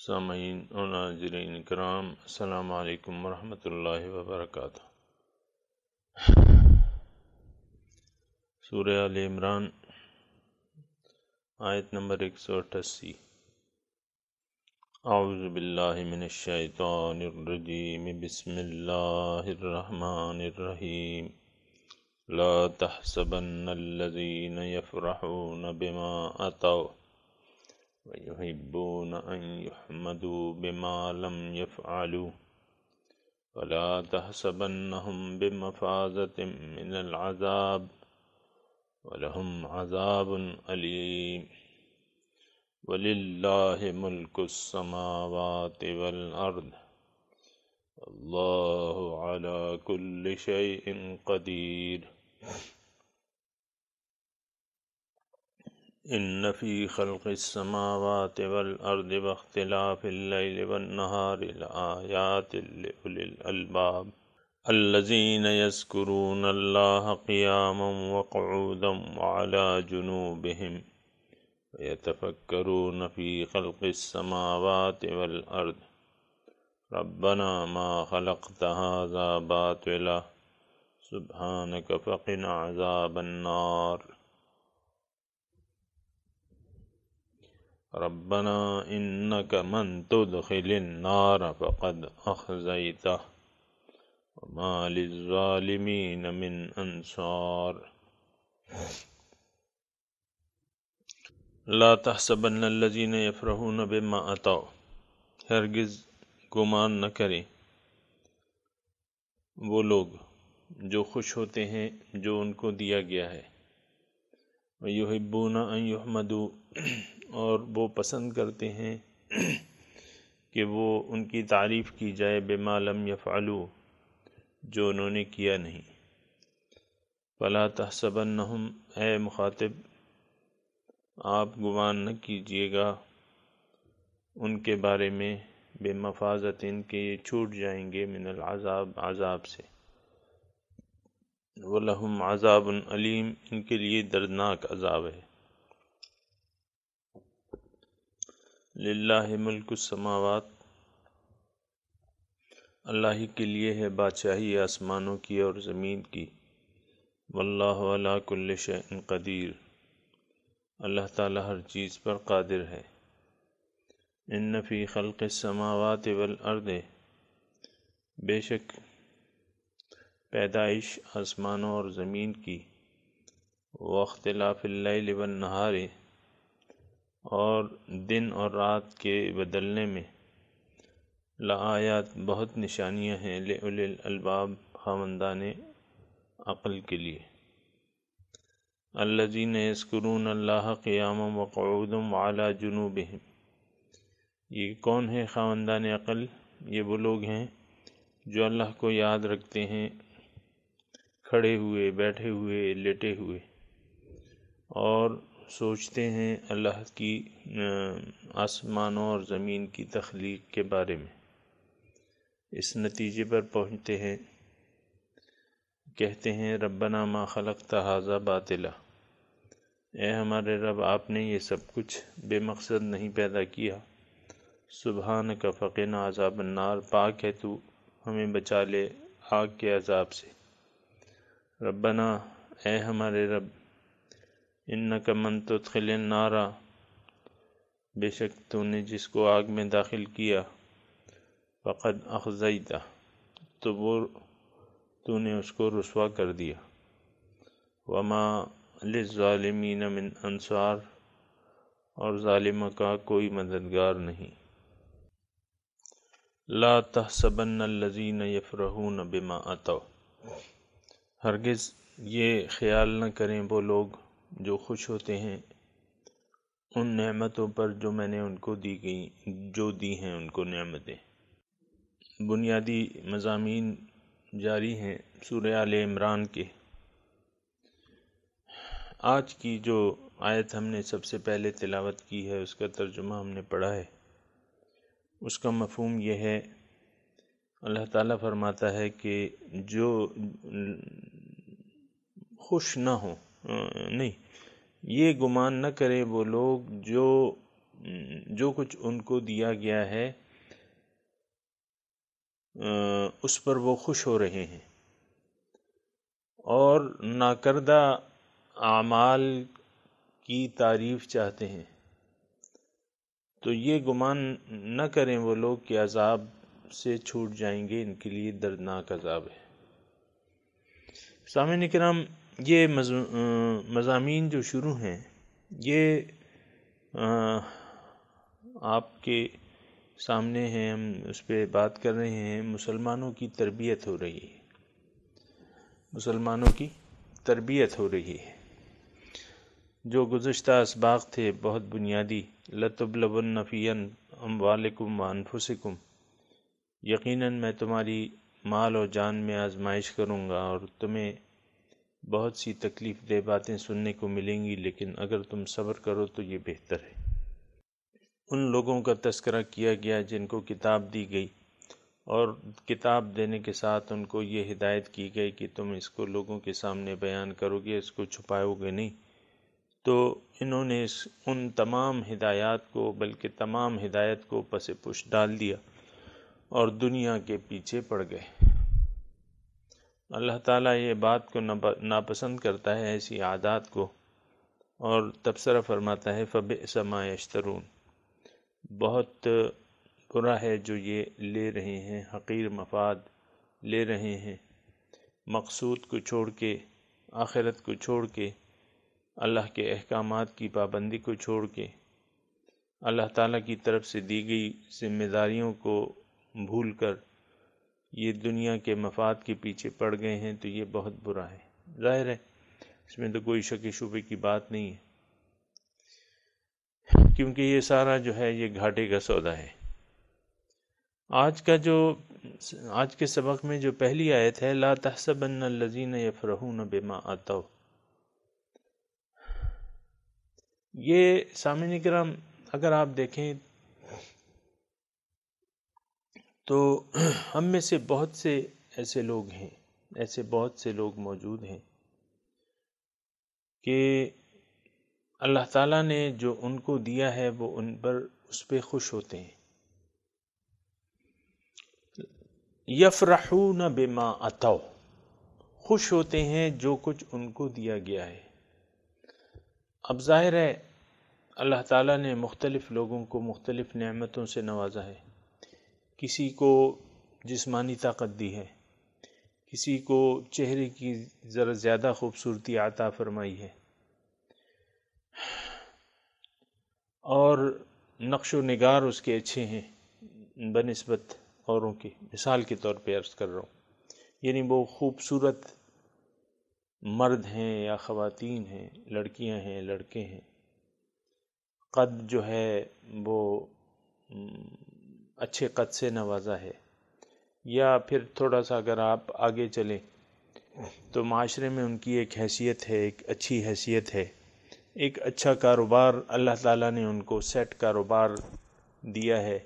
سامعین اور ناظرین کرام، السلام علیکم ورحمۃ اللہ وبرکاتہ۔ سورہ آل عمران آیت نمبر 188۔ اعوذ باللہ من الشیطان الرجیم، بسم اللہ الرحمن الرحیم۔ لا تحسبن الذین یفرحون بما اتوا وَيُحِبُّونَ أَن يُحْمَدُوا بِمَا لَمْ يَفْعَلُوا وَلَا تَحْسَبَنَّهُمْ بِمَفَازَةٍ مِّنَ الْعَذَابِ وَلَهُمْ عَذَابٌ أَلِيمٌ۔ وَلِلَّهِ مُلْكُ السَّمَاوَاتِ وَالْأَرْضِ وَاللَّهُ عَلَى كُلِّ شَيْءٍ قَدِيرٌ۔ ان فی خلق السماوات والارض واختلاف اللیل والنہار لآیات لأولی الالباب الذین یذکرون اللہ قیاما وقعودا وعلی جنوبہم ویتفکرون فی خلق السماوات والارض ربنا ما خلقت ھذا باطلا سبحانک فقنا عذاب النار۔ ربنا انک من تدخل النار فقد اخزیتہ وما للظالمین من انصار۔ لا تحسبن الذین یفرحون بما اتوا، ہرگز گمان نہ کریں وہ لوگ جو خوش ہوتے ہیں جو ان کو دیا گیا ہے، وَيُحِبُّونَ أَن يُحْمَدُوا، اور وہ پسند کرتے ہیں کہ وہ ان کی تعریف کی جائے، بِمَا لَمْ يَفْعَلُوا، جو انہوں نے کیا نہیں۔ فَلَا تَحْسَبَنَّهُمْ، اے مخاطب آپ گمان نہ کیجیے گا ان کے بارے میں، بِمَفَازَةٍ کہ یہ چھوٹ جائیں گے، من العذاب عذاب سے، وَلَهُمْ عَذَابٌ أَلِيمٌ ان کے لیے دردناک عذاب ہے۔ للہ ملک السماوات، اللہ ہی کے لیے ہے بادشاہی آسمانوں کی اور زمین کی، واللہ علی کل شیء قدیر، اللہ تعالی ہر چیز پر قادر ہے۔ ان فی خلق السماوات والارض، بے شک پیدائش آسمانوں اور زمین کی، واختلاف اللیل والنہار، اور دن اور رات کے بدلنے میں، لآیات بہت نشانیاں ہیں، لأولی الالباب خاوندان عقل کے لیے، الذین یذکرون اللہ قیاما وقعودا وعلی جنوبہم۔ یہ کون ہے خاوندان عقل؟ یہ وہ لوگ ہیں جو اللہ کو یاد رکھتے ہیں کھڑے ہوئے، بیٹھے ہوئے، لیٹے ہوئے، اور سوچتے ہیں اللہ کی آسمانوں اور زمین کی تخلیق کے بارے میں، اس نتیجے پر پہنچتے ہیں، کہتے ہیں ربنا ما خلقت ھذا باطلا، اے ہمارے رب آپ نے یہ سب کچھ بے مقصد نہیں پیدا کیا، سبحانک فقنا عذاب النار، پاک ہے تو ہمیں بچا لے آگ کے عذاب سے۔ ربنا، اے ہمارے رب، انک من تدخل النار، بے شک تو نے جس کو آگ میں داخل کیا، فقد اخزیتہ، تو نے اس کو رسوا کر دیا، وما للظالمین من انصار، اور ظالموں کا کوئی مددگار نہیں۔ لا تحسبن الذین یفرحون بما اتوا، ہرگز یہ خیال نہ کریں وہ لوگ جو خوش ہوتے ہیں ان نعمتوں پر جو میں نے ان کو دی ہیں ان کو نعمتیں۔ بنیادی مضامین جاری ہیں سورہ آل عمران کے۔ آج کی جو آیت ہم نے سب سے پہلے تلاوت کی ہے، اس کا ترجمہ ہم نے پڑھا ہے، اس کا مفہوم یہ ہے، اللہ تعالیٰ فرماتا ہے کہ جو خوش نہ ہوں، نہیں، یہ گمان نہ کرے وہ لوگ جو کچھ ان کو دیا گیا ہے اس پر وہ خوش ہو رہے ہیں، اور ناکردہ اعمال کی تعریف چاہتے ہیں، تو یہ گمان نہ کریں وہ لوگ کہ عذاب سے چھوٹ جائیں گے، ان کے لیے دردناک عذاب ہے۔ سامعین کرام، یہ مضامین جو شروع ہیں یہ آپ کے سامنے ہیں، ہم اس پہ بات کر رہے ہیں۔ مسلمانوں کی تربیت ہو رہی ہے، مسلمانوں کی تربیت ہو رہی ہے۔ جو گزشتہ اسباق تھے بہت بنیادی، لَتُبْلَوُنَّ فِي أَمْوَالِكُمْ وَأَنفُسِكُمْ، یقیناً میں تمہاری مال اور جان میں آزمائش کروں گا، اور تمہیں بہت سی تکلیف دہ باتیں سننے کو ملیں گی، لیکن اگر تم صبر کرو تو یہ بہتر ہے۔ ان لوگوں کا تذکرہ کیا گیا جن کو کتاب دی گئی، اور کتاب دینے کے ساتھ ان کو یہ ہدایت کی گئی کہ تم اس کو لوگوں کے سامنے بیان کرو گے، اس کو چھپاؤ گے نہیں۔ تو انہوں نے ان تمام ہدایات کو، بلکہ تمام ہدایت کو پس پش ڈال دیا اور دنیا کے پیچھے پڑ گئے۔ اللہ تعالیٰ یہ بات کو ناپسند کرتا ہے، ایسی عادات کو، اور تبصرہ فرماتا ہے فَبِئْسَ مَا يَشْتَرُونَ، بہت برا ہے جو یہ لے رہے ہیں، حقیر مفاد لے رہے ہیں، مقصود کو چھوڑ کے، آخرت کو چھوڑ کے، اللہ کے احکامات کی پابندی کو چھوڑ کے، اللہ تعالیٰ کی طرف سے دی گئی ذمہ داریوں کو بھول کر یہ دنیا کے مفاد کے پیچھے پڑ گئے ہیں، تو یہ بہت برا ہے۔ ظاہر ہے اس میں تو کوئی شک شبے کی بات نہیں ہے، کیونکہ یہ سارا جو ہے یہ گھاٹے کا سودا ہے۔ آج کے سبق میں جو پہلی آیت ہے، لا تحسبن الذین یفرحون بما آتوا، یہ سامعین کرام اگر آپ دیکھیں تو ہم میں سے بہت سے ایسے لوگ ہیں، ایسے بہت سے لوگ موجود ہیں کہ اللہ تعالیٰ نے جو ان کو دیا ہے وہ ان پر اس پہ خوش ہوتے ہیں۔ یفرحون بما آتوا، خوش ہوتے ہیں جو کچھ ان کو دیا گیا ہے۔ اب ظاہر ہے اللہ تعالیٰ نے مختلف لوگوں کو مختلف نعمتوں سے نوازا ہے، کسی کو جسمانی طاقت دی ہے، کسی کو چہرے کی ذرا زیادہ خوبصورتی عطا فرمائی ہے، اور نقش و نگار اس کے اچھے ہیں بنسبت اوروں کے۔ مثال کے طور پہ عرض کر رہا ہوں، یعنی وہ خوبصورت مرد ہیں یا خواتین ہیں، لڑکیاں ہیں، لڑکے ہیں، قد جو ہے وہ اچھے قد سے نوازا ہے، یا پھر تھوڑا سا اگر آپ آگے چلیں تو معاشرے میں ان کی ایک حیثیت ہے، ایک اچھی حیثیت ہے، ایک اچھا کاروبار اللہ تعالیٰ نے ان کو سیٹ کاروبار دیا ہے،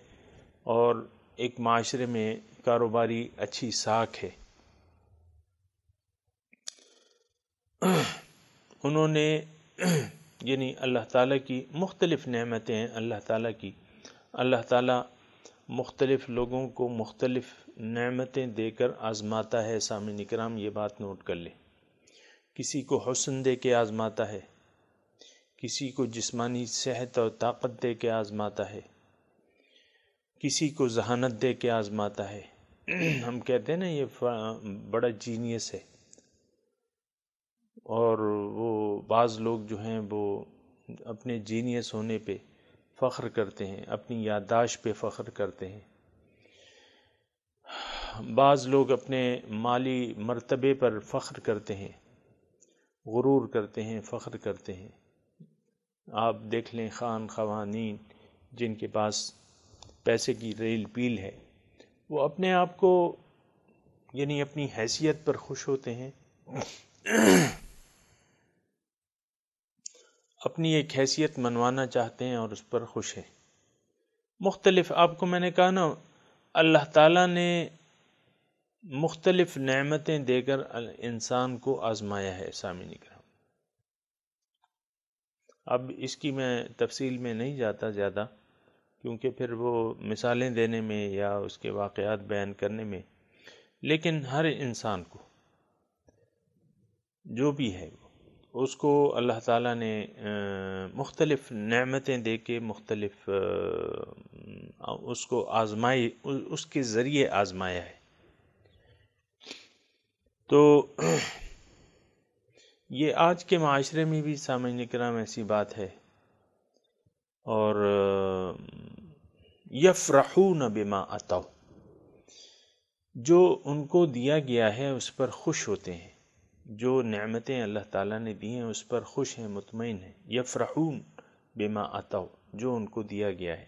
اور ایک معاشرے میں کاروباری اچھی ساکھ ہے۔ انہوں نے یعنی اللہ تعالیٰ کی مختلف نعمتیں ہیں، اللہ تعالیٰ مختلف لوگوں کو مختلف نعمتیں دے کر آزماتا ہے۔ سامعین کرام یہ بات نوٹ کر لیں، کسی کو حسن دے کے آزماتا ہے، کسی کو جسمانی صحت اور طاقت دے کے آزماتا ہے، کسی کو ذہانت دے کے آزماتا ہے۔ ہم کہتے ہیں نا یہ بڑا جینیس ہے، اور وہ بعض لوگ جو ہیں وہ اپنے جینیس ہونے پہ فخر کرتے ہیں، اپنی یادداشت پہ فخر کرتے ہیں، بعض لوگ اپنے مالی مرتبے پر فخر کرتے ہیں، غرور کرتے ہیں، فخر کرتے ہیں۔ آپ دیکھ لیں خوانین جن کے پاس پیسے کی ریل پیل ہے، وہ اپنے آپ کو یعنی اپنی حیثیت پر خوش ہوتے ہیں، اپنی ایک حیثیت منوانا چاہتے ہیں اور اس پر خوش ہیں۔ مختلف، آپ کو میں نے کہا نا، اللہ تعالیٰ نے مختلف نعمتیں دے کر انسان کو آزمایا ہے۔ سامعین کرام اب اس کی میں تفصیل میں نہیں جاتا زیادہ، کیونکہ پھر وہ مثالیں دینے میں یا اس کے واقعات بیان کرنے میں، لیکن ہر انسان کو جو بھی ہے اس کو اللہ تعالیٰ نے مختلف نعمتیں دے کے مختلف اس کو آزمائی، اس کے ذریعے آزمایا ہے۔ تو یہ آج کے معاشرے میں بھی سامعین کرام ایسی بات ہے، اور یفرحون بما اتوا، جو ان کو دیا گیا ہے اس پر خوش ہوتے ہیں، جو نعمتیں اللہ تعالیٰ نے دی ہیں اس پر خوش ہیں، مطمئن ہیں۔ یفرحون بما اتوا، جو ان کو دیا گیا ہے۔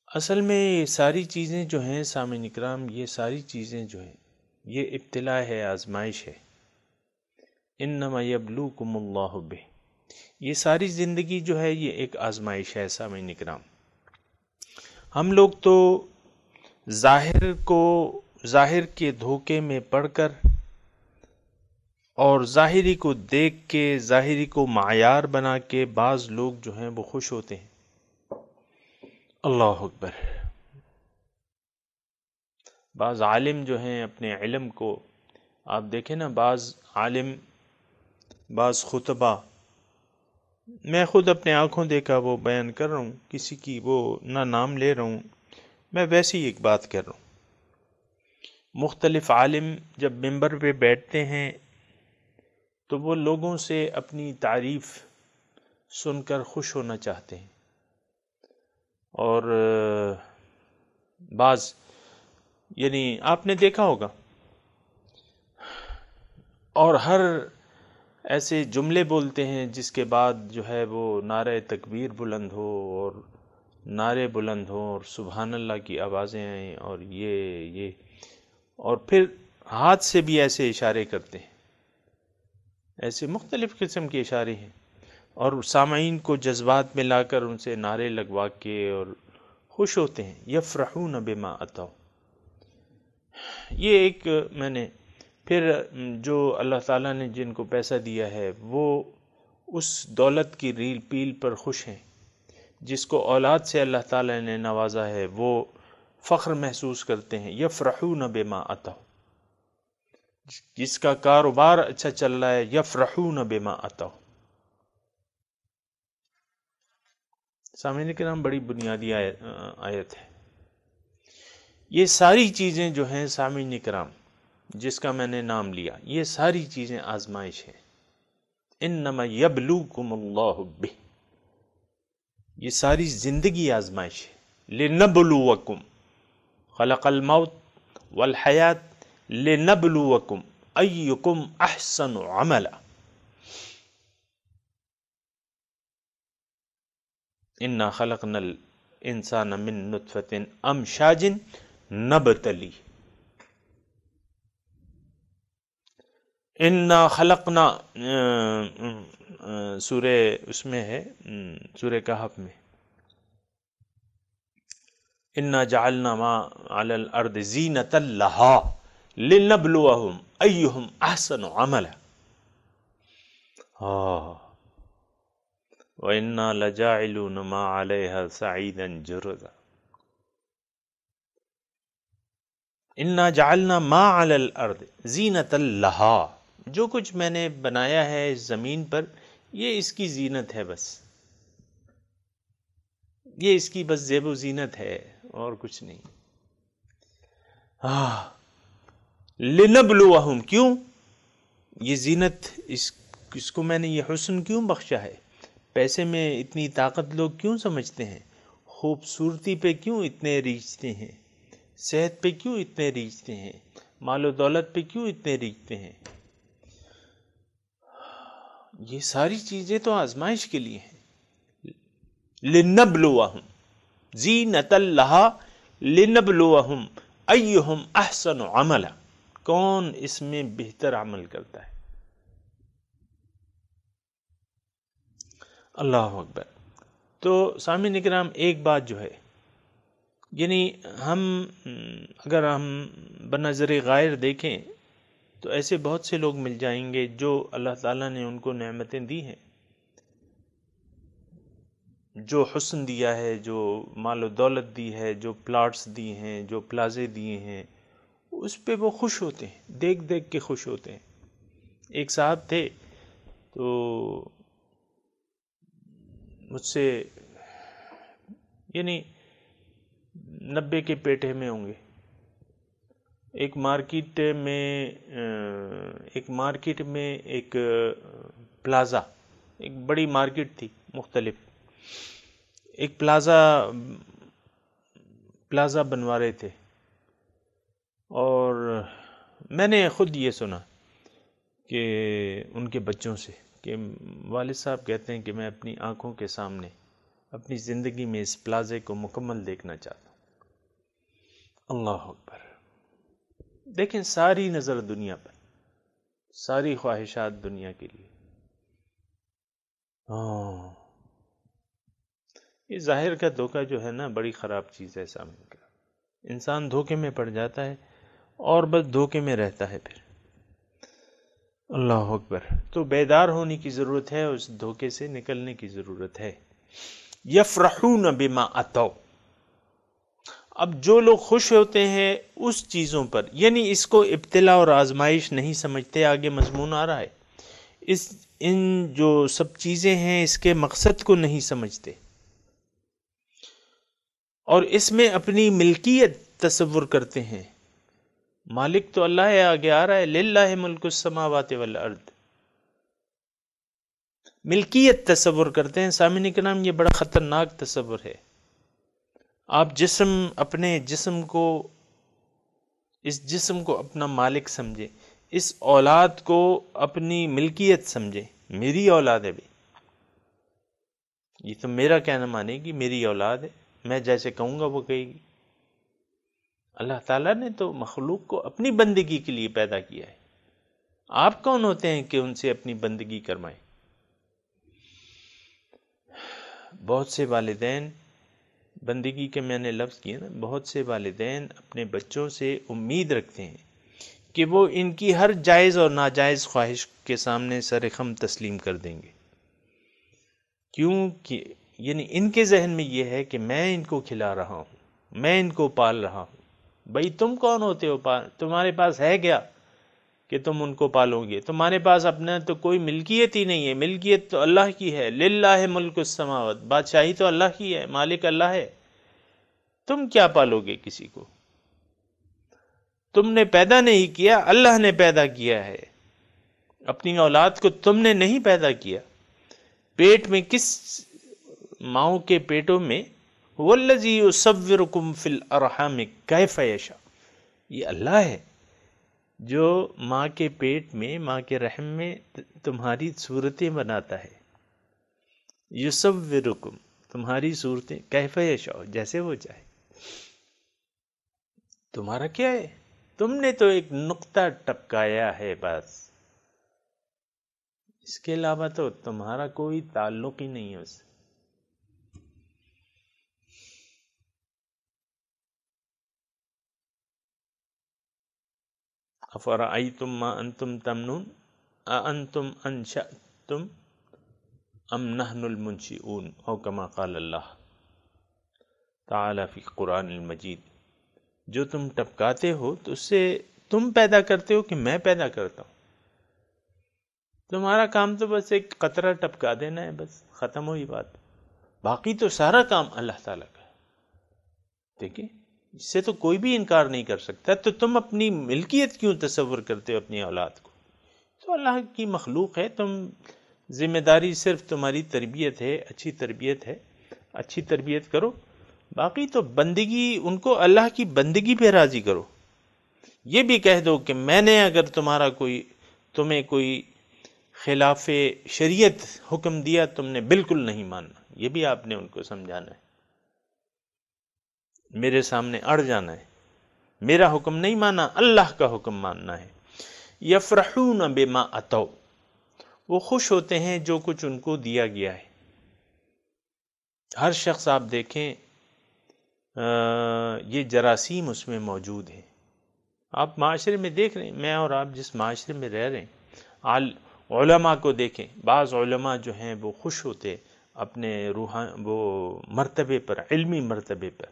اصل میں یہ ساری چیزیں جو ہیں سامعین کرام، یہ ساری چیزیں جو ہیں یہ ابتلاء ہے، آزمائش ہے۔ انما یبلوکم اللہ بہ، یہ ساری زندگی جو ہے یہ ایک آزمائش ہے سامعین کرام۔ ہم لوگ تو ظاہر کے دھوکے میں پڑ کر اور ظاہری کو دیکھ کے، ظاہری کو معیار بنا کے بعض لوگ جو ہیں وہ خوش ہوتے ہیں۔ اللہ اکبر۔ بعض عالم جو ہیں اپنے علم کو، آپ دیکھیں نا، بعض عالم، بعض خطبہ، میں خود اپنے آنکھوں دیکھا، وہ بیان کر رہا ہوں، کسی کی وہ نہ نام لے رہا ہوں، میں ویسے ہی ایک بات کر رہا ہوں۔ مختلف عالم جب ممبر پہ بیٹھتے ہیں تو وہ لوگوں سے اپنی تعریف سن کر خوش ہونا چاہتے ہیں، اور بعض، یعنی آپ نے دیکھا ہوگا، اور ہر ایسے جملے بولتے ہیں جس کے بعد جو ہے وہ نعرہ تکبیر بلند ہو، اور نعرے بلند ہوں، اور سبحان اللہ کی آوازیں آئیں، اور یہ اور پھر ہاتھ سے بھی ایسے اشارے کرتے ہیں، ایسے مختلف قسم کے اشارے ہیں، اور سامعین کو جذبات میں لا کر ان سے نعرے لگوا کے اور خوش ہوتے ہیں۔ یفرحون بما اتوا، یہ ایک میں نے پھر جو اللہ تعالیٰ نے جن کو پیسہ دیا ہے وہ اس دولت کی ریل پیل پر خوش ہیں، جس کو اولاد سے اللہ تعالیٰ نے نوازا ہے وہ فخر محسوس کرتے ہیں۔ یفرحون بما اتوا، جس کا کاروبار اچھا چل رہا ہے، یفرحون بما اتوا۔ سامعین کرام، بڑی بنیادی آیت ہے۔ یہ ساری چیزیں جو ہیں سامعین کرام، جس کا میں نے نام لیا، یہ ساری چیزیں آزمائش ہے۔ انما یبلوکم اللہ بہ، یہ ساری زندگی آزمائش ہے۔ لنبلوکم، خلق الموت والحیات لنبلوکم ایکم احسن عملا، انا خلقنا الانسان من نطفۃ امشاج نبتلی، انا خلقنا، سورہ اس میں ہے، سورہ کہف میں، انا جعلنا ما علی الارض زینۃ لها لنبلوہم ایہم احسن عملا، وَإِنَّا لَجَاعِلُونَ مَا عَلَيْهَا سَعِيدًا جُرُزًا، اِنَّا جَعَلْنَا مَا عَلَى الْأَرْضِ زِينَةً لَهَا، جو کچھ میں نے بنایا ہے اس زمین پر یہ اس کی زینت ہے، بس یہ اس کی بس زیب و زینت ہے اور کچھ نہیں۔ لِنَبْلُوَهُمْ، کیوں یہ زینت، اس کو میں نے یہ حسن کیوں بخشا ہے؟ پیسے میں اتنی طاقت لوگ کیوں سمجھتے ہیں؟ خوبصورتی پہ کیوں اتنے ریجھتے ہیں؟ صحت پہ کیوں اتنے ریجھتے ہیں؟ مال و دولت پہ کیوں اتنے ریجھتے ہیں؟ یہ ساری چیزیں تو آزمائش کے لیے ہیں۔ لِنَبْلُوَهُمْ زِینَةً لَهَا لِنَبْلُوَهُمْ أَيُّهُمْ أَحْسَنُ عَمَلًا، کون اس میں بہتر عمل کرتا ہے۔ اللہ اکبر۔ تو سامعین کرام، ایک بات جو ہے، یعنی اگر ہم بنظر غائر دیکھیں تو ایسے بہت سے لوگ مل جائیں گے جو اللہ تعالیٰ نے ان کو نعمتیں دی ہیں، جو حسن دیا ہے، جو مال و دولت دی ہے، جو پلاٹس دیے ہیں، جو پلازے دیے ہیں، اس پہ وہ خوش ہوتے ہیں، دیکھ دیکھ کے خوش ہوتے ہیں۔ ایک صاحب تھے تو مجھ سے یعنی 90 کے پیٹے میں ہوں گے، ایک مارکیٹ میں ایک پلازا، ایک بڑی مارکیٹ تھی مختلف، ایک پلازا بنوا رہے تھے، اور میں نے خود یہ سنا کہ ان کے بچوں سے کہ والد صاحب کہتے ہیں کہ میں اپنی آنکھوں کے سامنے اپنی زندگی میں اس پلازے کو مکمل دیکھنا چاہتا ہوں۔ اللہ اکبر! دیکھیں، ساری نظر دنیا پر، ساری خواہشات دنیا کے لیے۔ یہ ظاہر کا دھوکہ جو ہے نا، بڑی خراب چیز ہے سامنے کا۔ انسان دھوکے میں پڑ جاتا ہے اور بس دھوکے میں رہتا ہے پھر۔ اللہ اکبر! تو بیدار ہونے کی ضرورت ہے، اس دھوکے سے نکلنے کی ضرورت ہے۔ یفرحون بما اتوا، اب جو لوگ خوش ہوتے ہیں اس چیزوں پر، یعنی اس کو ابتلا اور آزمائش نہیں سمجھتے، آگے مضمون آ رہا ہے، ان جو سب چیزیں ہیں اس کے مقصد کو نہیں سمجھتے، اور اس میں اپنی ملکیت تصور کرتے ہیں۔ مالک تو اللہ ہے، آگے آ رہا ہے للہ ملک السماوات والارض، ملکیت تصور کرتے ہیں۔ سامعین کرام، یہ بڑا خطرناک تصور ہے۔ آپ اپنے جسم کو، اس جسم کو اپنا مالک سمجھے، اس اولاد کو اپنی ملکیت سمجھے۔ میری اولاد ہے بھی، یہ تو میرا کہنا مانے گی، میری اولاد ہے، میں جیسے کہوں گا وہ کہے گی۔ اللہ تعالیٰ نے تو مخلوق کو اپنی بندگی کے لیے پیدا کیا ہے، آپ کون ہوتے ہیں کہ ان سے اپنی بندگی کرمائیں؟ بہت سے والدین، بندگی کے میں نے لفظ کیے نا، بہت سے والدین اپنے بچوں سے امید رکھتے ہیں کہ وہ ان کی ہر جائز اور ناجائز خواہش کے سامنے سر خم تسلیم کر دیں گے، کیونکہ یعنی ان کے ذہن میں یہ ہے کہ میں ان کو کھلا رہا ہوں، میں ان کو پال رہا ہوں۔ بھئی تم کون ہوتے ہو؟ تمہارے پاس ہے کیا کہ تم ان کو پالو گے؟ تمہارے پاس اپنا تو کوئی ملکیت ہی نہیں ہے، ملکیت تو اللہ کی ہے۔ للہ ملک السماوات، بادشاہی تو اللہ کی ہے، مالک اللہ ہے، تم کیا پالو گے کسی کو؟ تم نے پیدا نہیں کیا، اللہ نے پیدا کیا ہے۔ اپنی اولاد کو تم نے نہیں پیدا کیا، پیٹ میں کس ماؤں کے پیٹوں میں، والذی یصورکم فی الارحام کیف یشاء، یہ اللہ ہے جو ماں کے پیٹ میں، ماں کے رحم میں تمہاری صورتیں بناتا ہے۔ یصورکم، تمہاری صورتیں، کیف یشاء، جیسے وہ چاہے۔ تمہارا کیا ہے؟ تم نے تو ایک نقطہ ٹپکایا ہے بس، اس کے علاوہ تو تمہارا کوئی تعلق ہی نہیں ہے اس سے۔ افرأیتم ما انتم تمنون اانتم انشأتم ام نحن المنشئون، او کما قال اللہ تعالی فی قرآن المجید۔ جو تم ٹپکاتے ہو تو اس سے تم پیدا کرتے ہو کہ میں پیدا کرتا ہوں؟ تمہارا کام تو بس ایک قطرہ ٹپکا دینا ہے، بس ختم ہوئی بات، باقی تو سارا کام اللہ تعالیٰ کا ہے۔ دیکھیں، اس سے تو کوئی بھی انکار نہیں کر سکتا۔ تو تم اپنی ملکیت کیوں تصور کرتے ہو اپنی اولاد کو؟ تو اللہ کی مخلوق ہے، تم ذمہ داری صرف تمہاری تربیت ہے، اچھی تربیت ہے، اچھی تربیت کرو، باقی تو بندگی، ان کو اللہ کی بندگی پہ راضی کرو۔ یہ بھی کہہ دو کہ میں نے اگر تمہیں کوئی خلاف شریعت حکم دیا، تم نے بالکل نہیں ماننا، یہ بھی آپ نے ان کو سمجھانا ہے، میرے سامنے اڑ جانا ہے، میرا حکم نہیں مانا، اللہ کا حکم ماننا ہے۔ یفرحون بما اتوا، وہ خوش ہوتے ہیں جو کچھ ان کو دیا گیا ہے۔ ہر شخص آپ دیکھیں، یہ جراثیم اس میں موجود ہے۔ آپ معاشرے میں دیکھ رہے ہیں، میں اور آپ جس معاشرے میں رہ رہے ہیں، علماء کو دیکھیں، بعض علماء جو ہیں وہ خوش ہوتے، اپنے وہ مرتبے پر، علمی مرتبے پر.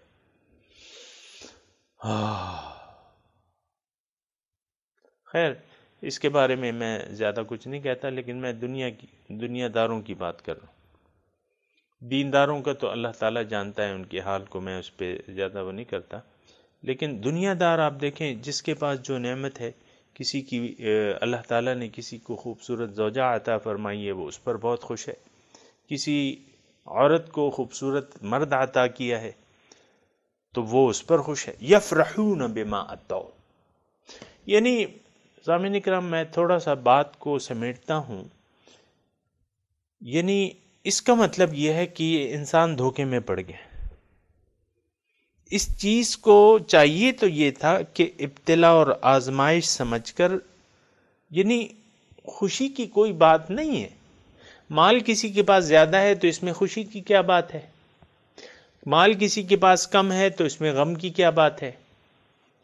خیر اس کے بارے میں زیادہ کچھ نہیں کہتا، لیکن میں دنیا داروں کی بات کر رہا ہوں. دینداروں کا تو اللہ تعالیٰ جانتا ہے ان کے حال کو، میں اس پہ زیادہ وہ نہیں کرتا. لیکن دنیا دار آپ دیکھیں، جس کے پاس جو نعمت ہے، کسی کی اللہ تعالیٰ نے کسی کو خوبصورت زوجہ عطا فرمائی ہے، وہ اس پر بہت خوش ہے. کسی عورت کو خوبصورت مرد عطا کیا ہے تو وہ اس پر خوش ہے. یفرحون بما اتوا. یعنی سامعین اکرام، میں تھوڑا سا بات کو سمیٹتا ہوں. یعنی اس کا مطلب یہ ہے کہ یہ انسان دھوکے میں پڑ گیا. اس چیز کو چاہیے تو یہ تھا کہ ابتلا اور آزمائش سمجھ کر، یعنی خوشی کی کوئی بات نہیں ہے. مال کسی کے پاس زیادہ ہے تو اس میں خوشی کی کیا بات ہے؟ مال کسی کے پاس کم ہے تو اس میں غم کی کیا بات ہے؟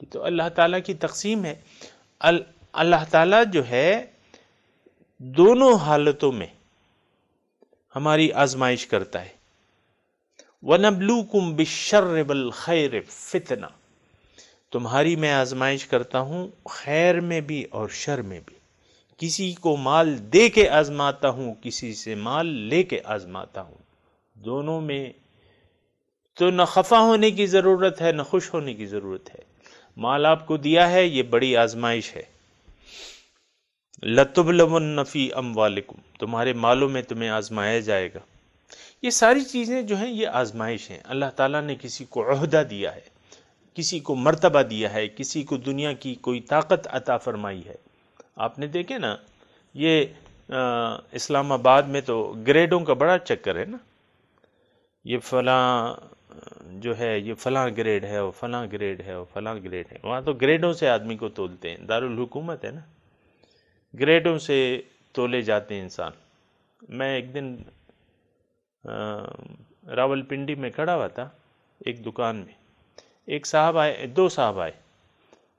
یہ تو اللہ تعالیٰ کی تقسیم ہے. اللہ تعالیٰ جو ہے دونوں حالتوں میں ہماری آزمائش کرتا ہے. وَنَبْلُوكُمْ بِالشَّرِّ وَالْخَيْرِ فِتْنَةً. تمہاری میں آزمائش کرتا ہوں خیر میں بھی اور شر میں بھی. کسی کو مال دے کے آزماتا ہوں، کسی سے مال لے کے آزماتا ہوں. دونوں میں تو نہ خفا ہونے کی ضرورت ہے نہ خوش ہونے کی ضرورت ہے. مال آپ کو دیا ہے، یہ بڑی آزمائش ہے. لَتُبْلَوُنَّ فِي أَمْوَالِكُمْ. تمہارے مالوں میں تمہیں آزمایا جائے گا. یہ ساری چیزیں جو ہیں یہ آزمائش ہیں. اللہ تعالیٰ نے کسی کو عہدہ دیا ہے، کسی کو مرتبہ دیا ہے، کسی کو دنیا کی کوئی طاقت عطا فرمائی ہے. آپ نے دیکھے نا، یہ اسلام آباد میں تو گریڈوں کا بڑا چکر ہے نا. یہ فلاں جو ہے یہ فلاں گریڈ ہے، اور فلاں گریڈ ہے، اور فلاں گریڈ ہے. وہاں تو گریڈوں سے آدمی کو تولتے ہیں. دارالحکومت ہے نا، گریڈوں سے تولے جاتے ہیں انسان. میں ایک دن راول پنڈی میں کھڑا ہوا تھا ایک دکان میں. ایک صاحب آئے، دو صاحب آئے،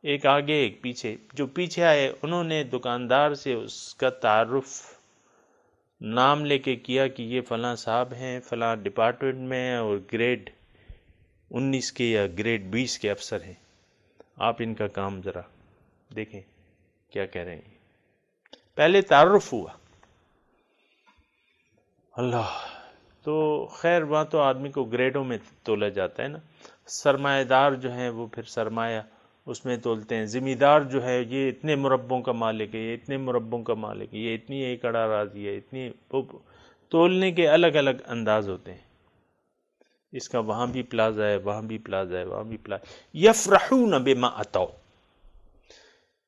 ایک آگے ایک پیچھے. جو پیچھے آئے انہوں نے دکاندار سے اس کا تعارف نام لے کے کیا کہ یہ فلاں صاحب ہیں، فلاں ڈپارٹمنٹ میں ہیں، اور گریڈ 19 کے یا گریڈ 20 کے افسر ہیں. آپ ان کا کام ذرا دیکھیں کیا کہہ رہے ہیں. پہلے تعارف ہوا. اللہ تو خیر، وہاں تو آدمی کو گریڈوں میں تولا جاتا ہے نا. سرمایہ دار جو ہیں وہ پھر سرمایہ اس میں تولتے ہیں. ذمہ دار جو ہے یہ اتنے مربوں کا مالک ہے، یہ اتنے مربوں کا مالک ہے، یہ اتنی ایکڑ اراضی ہے، اتنی. تولنے کے الگ الگ انداز ہوتے ہیں. اس کا وہاں بھی پلازا ہے، وہاں بھی پلازا ہے، وہاں بھی پلازا. یفرحون بما اتوا.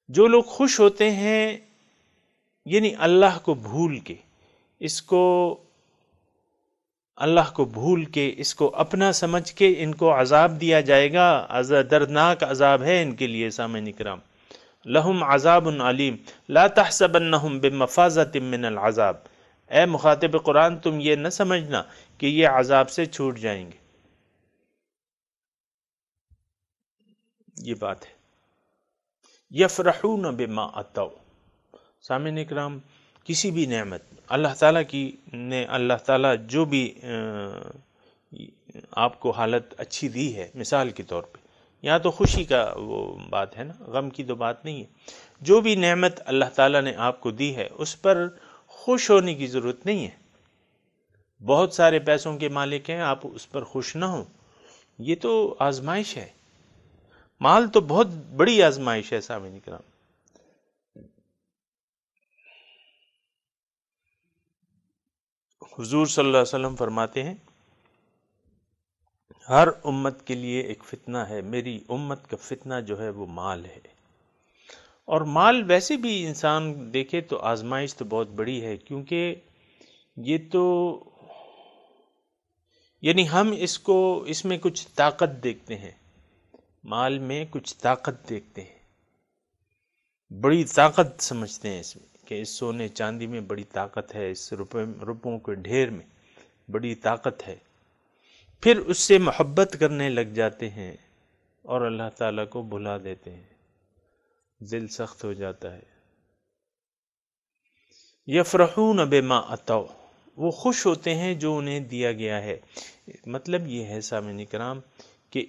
جو لوگ خوش ہوتے ہیں، یعنی اللہ کو بھول کے، اللہ کو بھول کے، اس کو اپنا سمجھ کے ان کو عذاب دیا جائے گا. دردناک عذاب ہے ان کے لیے. سامعین کرام، لہم عذاب علیم لا تحسبنہم بمفازۃ من العذاب. اے مخاطب قرآن، تم یہ نہ سمجھنا کہ یہ عذاب سے چھوٹ جائیں گے. یہ بات ہے. یفرحون بما اتوا. سامعین کرام، کسی بھی نعمت اللہ تعالیٰ کی نے، اللہ تعالیٰ جو بھی آپ کو حالت اچھی دی ہے، مثال کے طور پہ یہاں تو خوشی کا وہ بات ہے نا، غم کی تو بات نہیں ہے. جو بھی نعمت اللہ تعالیٰ نے آپ کو دی ہے اس پر خوش ہونے کی ضرورت نہیں ہے. بہت سارے پیسوں کے مالک ہیں، آپ اس پر خوش نہ ہوں. یہ تو آزمائش ہے. مال تو بہت بڑی آزمائش ہے. سامعین کرام، حضور صلی اللہ علیہ وسلم فرماتے ہیں ہر امت کے لیے ایک فتنہ ہے. میری امت کا فتنہ جو ہے وہ مال ہے. اور مال ویسے بھی انسان دیکھے تو آزمائش تو بہت بڑی ہے، کیونکہ یہ تو یعنی ہم اس میں کچھ طاقت دیکھتے ہیں. مال میں کچھ طاقت دیکھتے ہیں، بڑی طاقت سمجھتے ہیں اس میں، کہ اس سونے چاندی میں بڑی طاقت ہے، اس روپوں کے ڈھیر میں بڑی طاقت ہے. پھر اس سے محبت کرنے لگ جاتے ہیں اور اللہ تعالیٰ کو بھلا دیتے ہیں. دل سخت ہو جاتا ہے. یفرحون بما اتوا وہ خوش ہوتے ہیں جو انہیں دیا گیا ہے۔ مطلب یہ ہے سامعین کرام کہ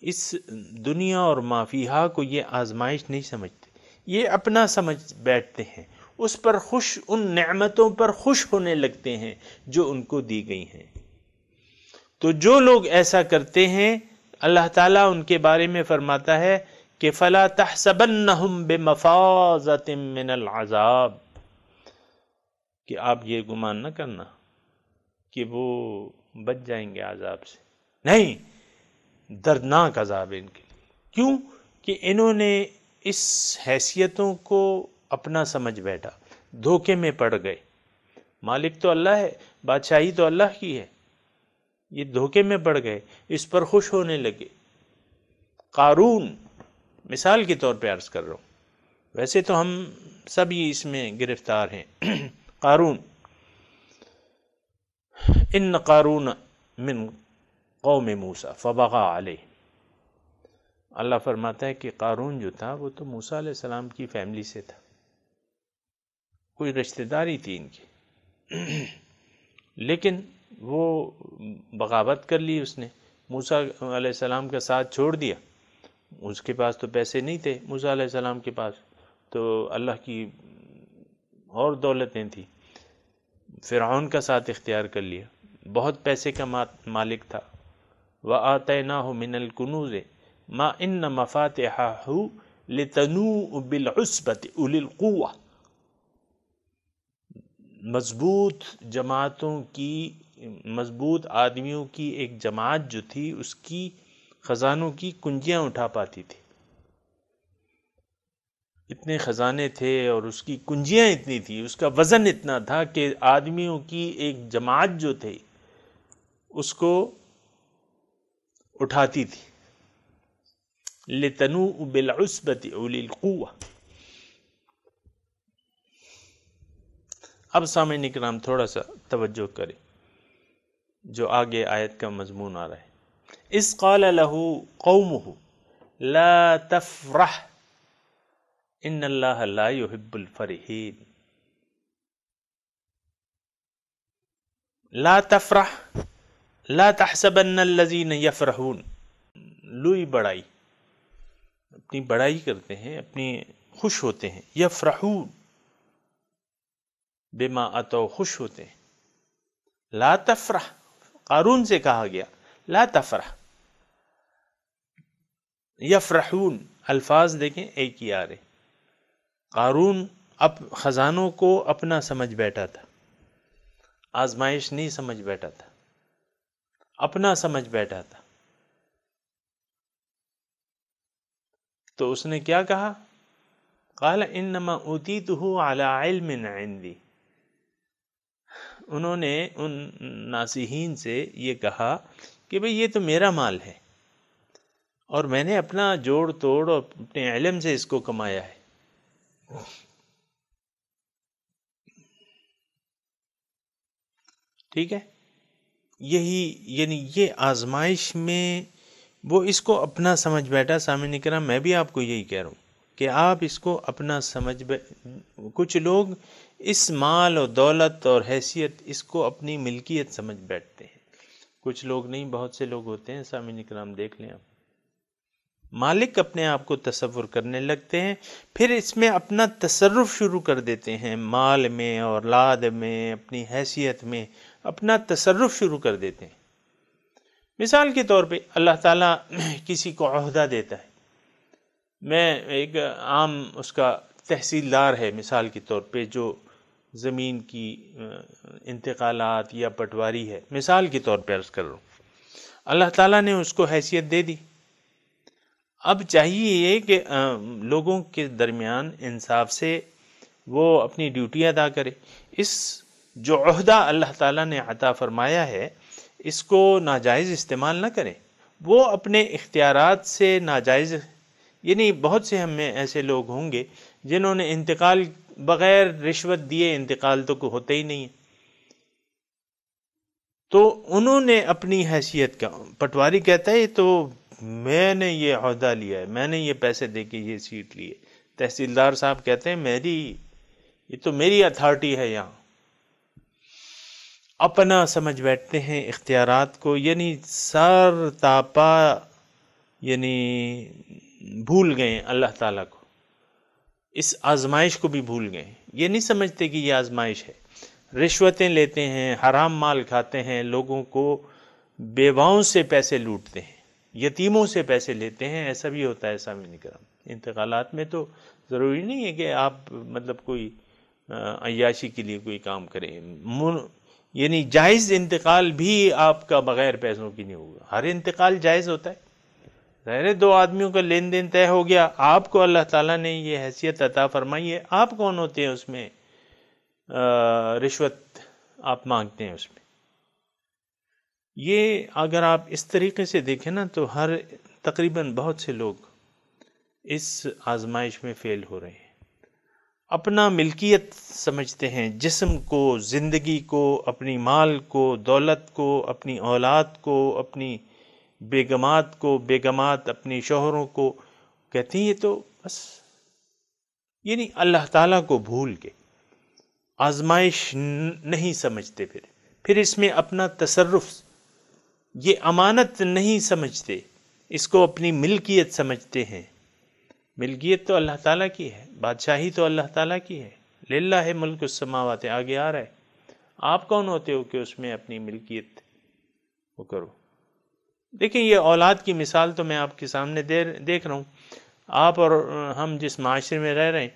اس دنیا اور ما فیہا کو یہ آزمائش نہیں سمجھتے، یہ اپنا سمجھ بیٹھتے ہیں، اس پر خوش، ان نعمتوں پر خوش ہونے لگتے ہیں جو ان کو دی گئی ہیں۔ تو جو لوگ ایسا کرتے ہیں اللہ تعالیٰ ان کے بارے میں فرماتا ہے کہ فَلَا تَحْسَبَنَّهُمْ بِمَفَازَةٍ مِّنَ الْعَذَابِ، کہ آپ یہ گمان نہ کرنا کہ وہ بچ جائیں گے عذاب سے، نہیں، دردناک عذاب ان کے لیے۔ کیوں کہ انہوں نے اس حیثیتوں کو اپنا سمجھ بیٹھا، دھوکے میں پڑ گئے۔ مالک تو اللہ ہے، بادشاہی تو اللہ کی ہے، یہ دھوکے میں پڑ گئے، اس پر خوش ہونے لگے۔ قارون مثال کے طور پہ عرض کر رہا ہوں، ویسے تو ہم سب ہی اس میں گرفتار ہیں۔ قارون، ان قارون من قوم موسیٰ فبغى علیہ، اللہ فرماتا ہے کہ قارون جو تھا وہ تو موسیٰ علیہ السلام کی فیملی سے تھا، کوئی رشتہ داری تھی ان کی، لیکن وہ بغاوت کر لی، اس نے موسیٰ علیہ السلام کا ساتھ چھوڑ دیا۔ اس کے پاس تو پیسے نہیں تھے موسیٰ علیہ السلام کے پاس، تو اللہ کی اور دولتیں تھیں، فرعون کا ساتھ اختیار کر لیا، بہت پیسے کا مالک تھا۔ وَآتَيْنَاهُ مِنَ الْكُنُوزِ مَا إِنَّ مَفَاتِحَهُ لِتَنُوءَ بِالْعُصْبَةِ أُولِي الْقُوَّةِ، مضبوط جماعتوں کی، مضبوط آدمیوں کی ایک جماعت جو تھی، اس کی خزانوں کی کنجیاں اٹھا پاتی تھی۔ اتنے خزانے تھے اور اس کی کنجیاں اتنی تھی، اس کا وزن اتنا تھا کہ آدمیوں کی ایک جماعت جو تھی اس کو اٹھاتی تھی۔ لِتَنُوءَ بِالْعُصْبَةِ أُولِي الْقُوَّةِ۔ اب سامعین اکرام تھوڑا سا توجہ کریں جو آگے آیت کا مضمون آ رہا ہے۔ اِذْ قَالَ لَهُ قَوْمُهُ لَا تَفْرَحْ إِنَّ اللَّهَ لَا يُحِبُّ الْفَرِحِينَ۔ لا تفرح، لا تحسبن الذین یفرحون، لوئی بڑائی، اپنی بڑائی کرتے ہیں، اپنی خوش ہوتے ہیں، یفرحون بما اتوا، خوش ہوتے ہیں۔ لا تفرح، قارون سے کہا گیا لا تفرح، یفرحون، الفاظ دیکھیں ایک ہی آ رہے۔ قارون اب خزانوں کو اپنا سمجھ بیٹھا تھا، آزمائش نہیں سمجھ بیٹھا تھا، اپنا سمجھ بیٹھا تھا۔ تو اس نے کیا کہا؟ قال انما اوتیتہ علی علم عندی، انہوں نے ان ناصحین سے یہ کہا کہ بھئی یہ تو میرا مال ہے اور میں نے اپنا جوڑ توڑ اور اپنے علم سے اس کو کمایا ہے۔ ٹھیک ہے، یہی یعنی یہ آزمائش میں وہ اس کو اپنا سمجھ بیٹھا۔ سامعین کرام، میں بھی آپ کو یہی کہہ رہا ہوں کہ آپ اس کو اپنا سمجھ کچھ لوگ اس مال اور دولت اور حیثیت اس کو اپنی ملکیت سمجھ بیٹھتے ہیں، کچھ لوگ نہیں، بہت سے لوگ ہوتے ہیں۔ سامعین کرام دیکھ لیں آپ، مالک اپنے آپ کو تصور کرنے لگتے ہیں، پھر اس میں اپنا تصرف شروع کر دیتے ہیں، مال میں، اولاد میں، اپنی حیثیت میں اپنا تصرف شروع کر دیتے ہیں۔ مثال کے طور پہ اللہ تعالیٰ کسی کو عہدہ دیتا ہے، میں ایک عام اس کا تحصیلدار ہے مثال کے طور پہ، جو زمین کی انتقالات یا پٹواری ہے، مثال کے طور پہ عرض کر رہا ہوں، اللہ تعالیٰ نے اس کو حیثیت دے دی۔ اب چاہیے یہ کہ لوگوں کے درمیان انصاف سے وہ اپنی ڈیوٹی ادا کرے، اس جو عہدہ اللہ تعالیٰ نے عطا فرمایا ہے اس کو ناجائز استعمال نہ کرے، وہ اپنے اختیارات سے ناجائز، یعنی بہت سے ہم میں ایسے لوگ ہوں گے جنہوں نے انتقال بغیر رشوت دیے انتقال تو ہوتا ہی نہیں ہے، تو انہوں نے اپنی حیثیت کا، پٹواری کہتا ہے تو میں نے یہ عہدہ لیا ہے، میں نے یہ پیسے دے کے یہ سیٹ لی ہے، تحصیلدار صاحب کہتے ہیں یہ تو میری اتھارٹی ہے یہاں، اپنا سمجھ بیٹھتے ہیں اختیارات کو، یعنی سر تاپا یعنی بھول گئے اللہ تعالیٰ کو، اس آزمائش کو بھی بھول گئے. یہ نہیں سمجھتے کہ یہ آزمائش ہے. رشوتیں لیتے ہیں، حرام مال کھاتے ہیں، لوگوں کو بیواؤں سے پیسے لوٹتے ہیں، یتیموں سے پیسے لیتے ہیں. ایسا بھی ہوتا ہے سامعین کرام. انتقالات میں تو ضروری نہیں ہے کہ آپ مطلب کوئی عیاشی کے لیے کوئی کام کریں، یعنی جائز انتقال بھی آپ کا بغیر پیسوں کی نہیں ہوگا. ہر انتقال جائز ہوتا ہے. ظاہر دو آدمیوں کا لین دین طے ہو گیا، آپ کو اللہ تعالیٰ نے یہ حیثیت عطا فرمائی ہے، آپ کون ہوتے ہیں اس میں رشوت آپ مانگتے ہیں اس میں؟ یہ اگر آپ اس طریقے سے دیکھیں نا تو تقریباً بہت سے لوگ اس آزمائش میں فیل ہو رہے ہیں. اپنا ملکیت سمجھتے ہیں، جسم کو، زندگی کو، اپنی مال کو، دولت کو، اپنی اولاد کو، اپنی بیگمات اپنی شوہروں کو، کہتے ہیں یہ تو بس، یعنی اللہ تعالیٰ کو بھول کے آزمائش نہیں سمجھتے. پھر اس میں اپنا تصرف، یہ امانت نہیں سمجھتے، اس کو اپنی ملکیت سمجھتے ہیں. ملکیت تو اللہ تعالیٰ کی ہے، بادشاہی تو اللہ تعالیٰ کی ہے. للہ ملک السماوات، آگے آ رہا ہے. آپ کون ہوتے ہو کہ اس میں اپنی ملکیت وہ کرو؟ دیکھیں یہ اولاد کی مثال تو میں آپ کے سامنے دیکھ رہا ہوں. آپ اور ہم جس معاشرے میں رہ رہے ہیں،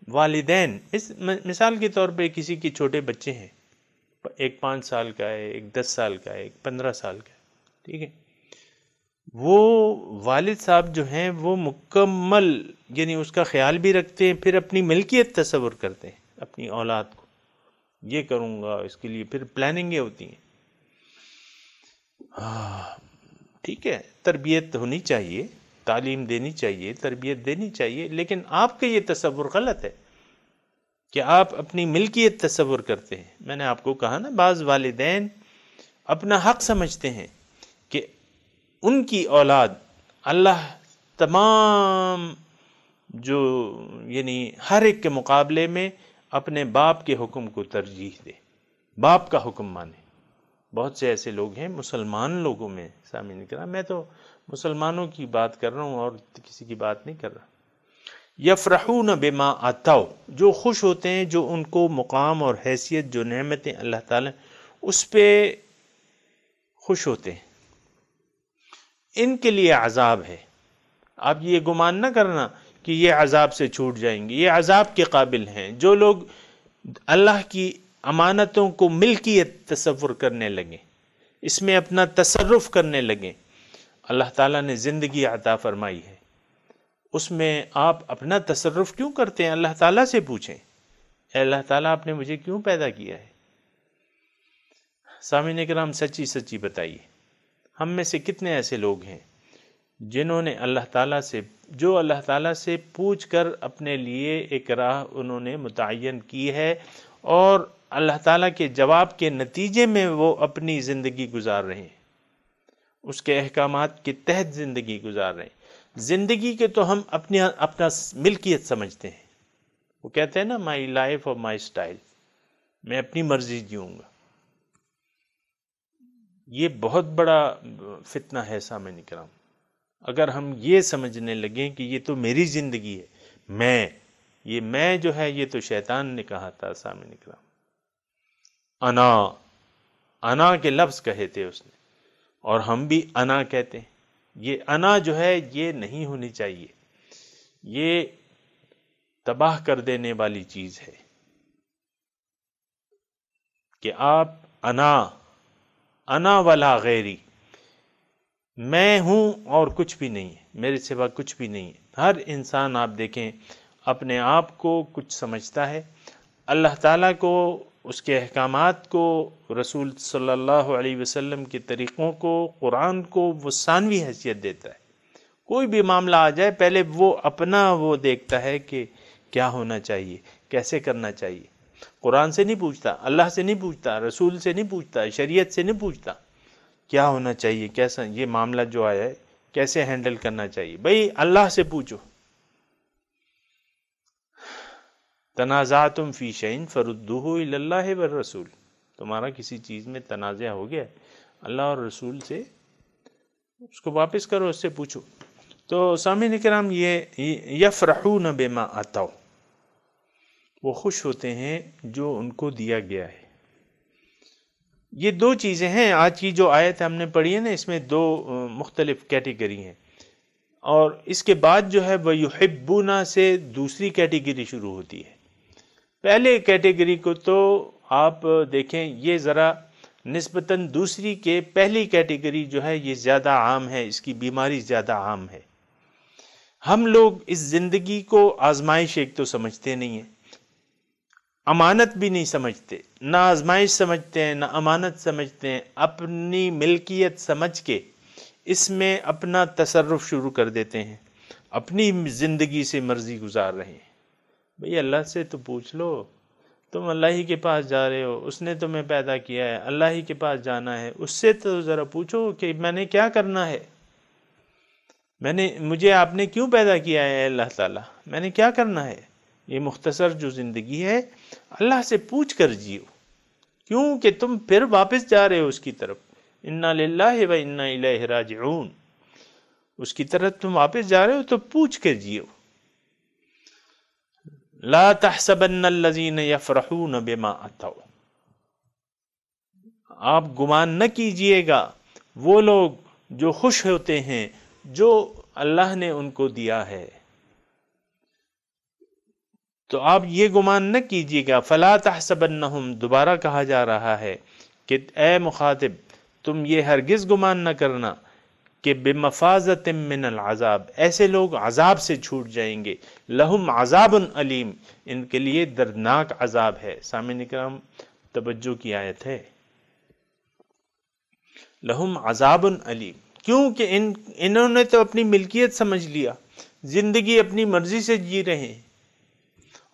والدین، اس مثال کے طور پہ کسی کے چھوٹے بچے ہیں، ایک 5 سال کا ہے، ایک 10 سال کا ہے، ایک 15 سال کا ہے، ٹھیک ہے. وہ والد صاحب جو ہیں وہ مکمل یعنی اس کا خیال بھی رکھتے ہیں، پھر اپنی ملکیت تصور کرتے ہیں اپنی اولاد کو، یہ کروں گا اس کے لیے، پھر پلاننگیں ہوتی ہیں. ٹھیک ہے، تربیت ہونی چاہیے، تعلیم دینی چاہیے، تربیت دینی چاہیے، لیکن آپ کا یہ تصور غلط ہے کہ آپ اپنی ملکیت تصور کرتے ہیں. میں نے آپ کو کہا نا، بعض والدین اپنا حق سمجھتے ہیں کہ ان کی اولاد، اللہ تمام جو یعنی ہر ایک کے مقابلے میں اپنے باپ کے حکم کو ترجیح دے، باپ کا حکم مانے. بہت سے ایسے لوگ ہیں مسلمان لوگوں میں، سامعین کرام، میں تو مسلمانوں کی بات کر رہا ہوں اور کسی کی بات نہیں کر رہا. یفرحون بما آتوا، جو خوش ہوتے ہیں، جو ان کو مقام اور حیثیت، جو نعمتیں اللہ تعالیٰ اس پہ خوش ہوتے ہیں. ان کے لیے عذاب ہے. آپ یہ گمان نہ کرنا کہ یہ عذاب سے چھوٹ جائیں گے، یہ عذاب کے قابل ہیں. جو لوگ اللہ کی امانتوں کو ملکیت تصور کرنے لگے، اس میں اپنا تصرف کرنے لگے، اللہ تعالیٰ نے زندگی عطا فرمائی ہے، اس میں آپ اپنا تصرف کیوں کرتے ہیں؟ اللہ تعالیٰ سے پوچھیں، اے اللہ تعالیٰ آپ نے مجھے کیوں پیدا کیا ہے؟ سامعین کرام سچی سچی بتائیے، ہم میں سے کتنے ایسے لوگ ہیں جنہوں نے اللہ تعالیٰ سے پوچھ کر اپنے لیے ایک راہ انہوں نے متعین کی ہے، اور اللہ تعالیٰ کے جواب کے نتیجے میں وہ اپنی زندگی گزار رہے ہیں، اس کے احکامات کے تحت زندگی گزار رہے ہیں. زندگی کے تو ہم اپنا ملکیت سمجھتے ہیں. وہ کہتے ہیں نا، مائی لائف اور مائی اسٹائل، میں اپنی مرضی جیوں گا. یہ بہت بڑا فتنہ ہے سامعین کرام. اگر ہم یہ سمجھنے لگیں کہ یہ تو میری زندگی ہے، میں جو ہے یہ تو شیطان نے کہا تھا. سامعین کرام، انا کے لفظ کہے تھے اس نے، اور ہم بھی انا کہتے ہیں. یہ انا جو ہے یہ نہیں ہونی چاہیے، یہ تباہ کر دینے والی چیز ہے کہ آپ انا ولا غیری، میں ہوں اور کچھ بھی نہیں ہے، میرے سوا کچھ بھی نہیں ہے. ہر انسان آپ دیکھیں اپنے آپ کو کچھ سمجھتا ہے، اللہ تعالیٰ کو، اس کے احکامات کو، رسول صلی اللہ علیہ وسلم کے طریقوں کو، قرآن کو وہ ثانوی حیثیت دیتا ہے. کوئی بھی معاملہ آ جائے پہلے وہ اپنا وہ دیکھتا ہے کہ کیا ہونا چاہیے، کیسے کرنا چاہیے. قرآن سے نہیں پوچھتا، اللہ سے نہیں پوچھتا، رسول سے نہیں پوچھتا، شریعت سے نہیں پوچھتا کیا ہونا چاہیے، کیسا یہ معاملہ جو آیا ہے کیسے ہینڈل کرنا چاہیے. بھئی اللہ سے پوچھو. تنازعتم فی شیء فردوہ الی اللہ والرسول، تمہارا کسی چیز میں تنازع ہو گیا اللہ اور رسول سے اس کو واپس کرو، اس سے پوچھو۔ تو سامعین کرام، یہ یفرحون بما آتوا، وہ خوش ہوتے ہیں جو ان کو دیا گیا ہے۔ یہ دو چیزیں ہیں، آج کی جو آیت ہم نے پڑھی ہے نا، اس میں دو مختلف کیٹیگری ہیں، اور اس کے بعد جو ہے وَيُحِبُّونَ سے دوسری کیٹیگری شروع ہوتی ہے۔ پہلے کیٹیگری کو تو آپ دیکھیں، یہ ذرا نسبتاً دوسری کے پہلی کیٹیگری جو ہے یہ زیادہ عام ہے، اس کی بیماری زیادہ عام ہے۔ ہم لوگ اس زندگی کو آزمائش ایک تو سمجھتے نہیں ہیں، امانت بھی نہیں سمجھتے، نہ آزمائش سمجھتے ہیں نہ امانت سمجھتے ہیں، اپنی ملکیت سمجھ کے اس میں اپنا تصرف شروع کر دیتے ہیں، اپنی زندگی سے مرضی گزار رہے ہیں۔ بھئی اللہ سے تو پوچھ لو، تم اللہ ہی کے پاس جا رہے ہو، اس نے تمہیں پیدا کیا ہے، اللہ ہی کے پاس جانا ہے، اس سے تو ذرا پوچھو کہ میں نے کیا کرنا ہے، مجھے آپ نے کیوں پیدا کیا ہے اللہ تعالیٰ، میں نے کیا کرنا ہے۔ یہ مختصر جو زندگی ہے اللہ سے پوچھ کر جیو، کیوں کہ تم پھر واپس جا رہے ہو اس کی طرف، انا للہ و انا الیہ راجعون، اس کی طرف تم واپس جا رہے ہو تو پوچھ کر جیو۔ لا تحسبن الذین یفرحون بما اتوا، آپ گمان نہ کیجئے گا وہ لوگ جو خوش ہوتے ہیں جو اللہ نے ان کو دیا ہے، تو آپ یہ گمان نہ کیجئے گا، فلا تحسبنہم، دوبارہ کہا جا رہا ہے کہ اے مخاطب تم یہ ہرگز گمان نہ کرنا کہ بمفازت من العذاب، ایسے لوگ عذاب سے چھوٹ جائیں گے، لہم عذاب علیم، ان کے لیے دردناک عذاب ہے۔ سامعین اکرام توجہ کی آیت ہے، لہم عذاب علیم، کیونکہ انہوں نے تو اپنی ملکیت سمجھ لیا، زندگی اپنی مرضی سے جی رہے ہیں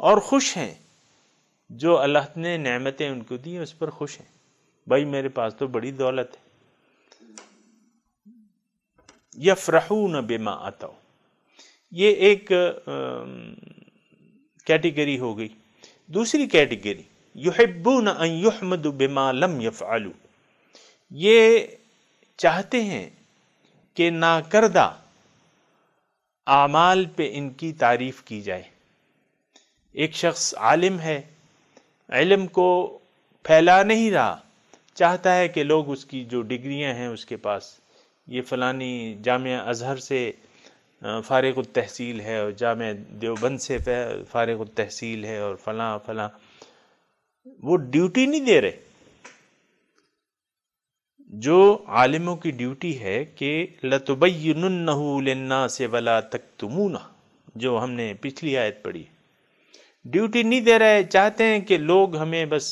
اور خوش ہیں، جو اللہ نے نعمتیں ان کو دی ہیں اس پر خوش ہیں، بھائی میرے پاس تو بڑی دولت ہے۔ یفرحون بما آتوا، یہ ایک کیٹیگری ہو گئی۔ دوسری کیٹیگری یحبون ان یحمدوا بما لم یفعلوا، یہ چاہتے ہیں کہ ناکردہ اعمال پہ ان کی تعریف کی جائے۔ ایک شخص عالم ہے، علم کو پھیلا نہیں رہا، چاہتا ہے کہ لوگ اس کی جو ڈگریاں ہیں اس کے پاس، یہ فلانی جامعہ ازہر سے فارغ التحصیل ہے اور جامعہ دیوبند سے فارغ التحصیل ہے اور فلاں فلاں، وہ ڈیوٹی نہیں دے رہے۔ جو عالموں کی ڈیوٹی ہے کہ لَتُبَيِّنُنَّهُ لِلنَّاسِ وَلَا تَكْتُمُونَهُ، جو ہم نے پچھلی آیت پڑھی، ڈیوٹی نہیں دے رہے، چاہتے ہیں کہ لوگ ہمیں بس،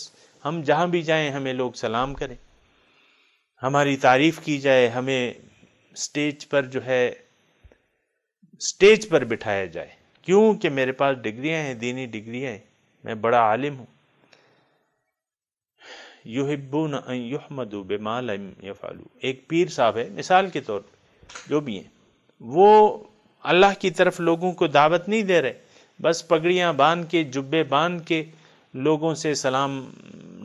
ہم جہاں بھی جائیں ہمیں لوگ سلام کریں، ہماری تعریف کی جائے، ہمیں سٹیج پر جو ہے سٹیج پر بٹھایا جائے، کیوں کہ میرے پاس ڈگریاں ہیں، دینی ڈگریاں ہیں، میں بڑا عالم ہوں۔ یحبون ان یحمدوا بما لم یفعلوا، ایک پیر صاحب ہے مثال کے طور پر، جو بھی ہیں وہ اللہ کی طرف لوگوں کو دعوت نہیں دے رہے، بس پگڑیاں باندھ کے جبے باندھ کے لوگوں سے سلام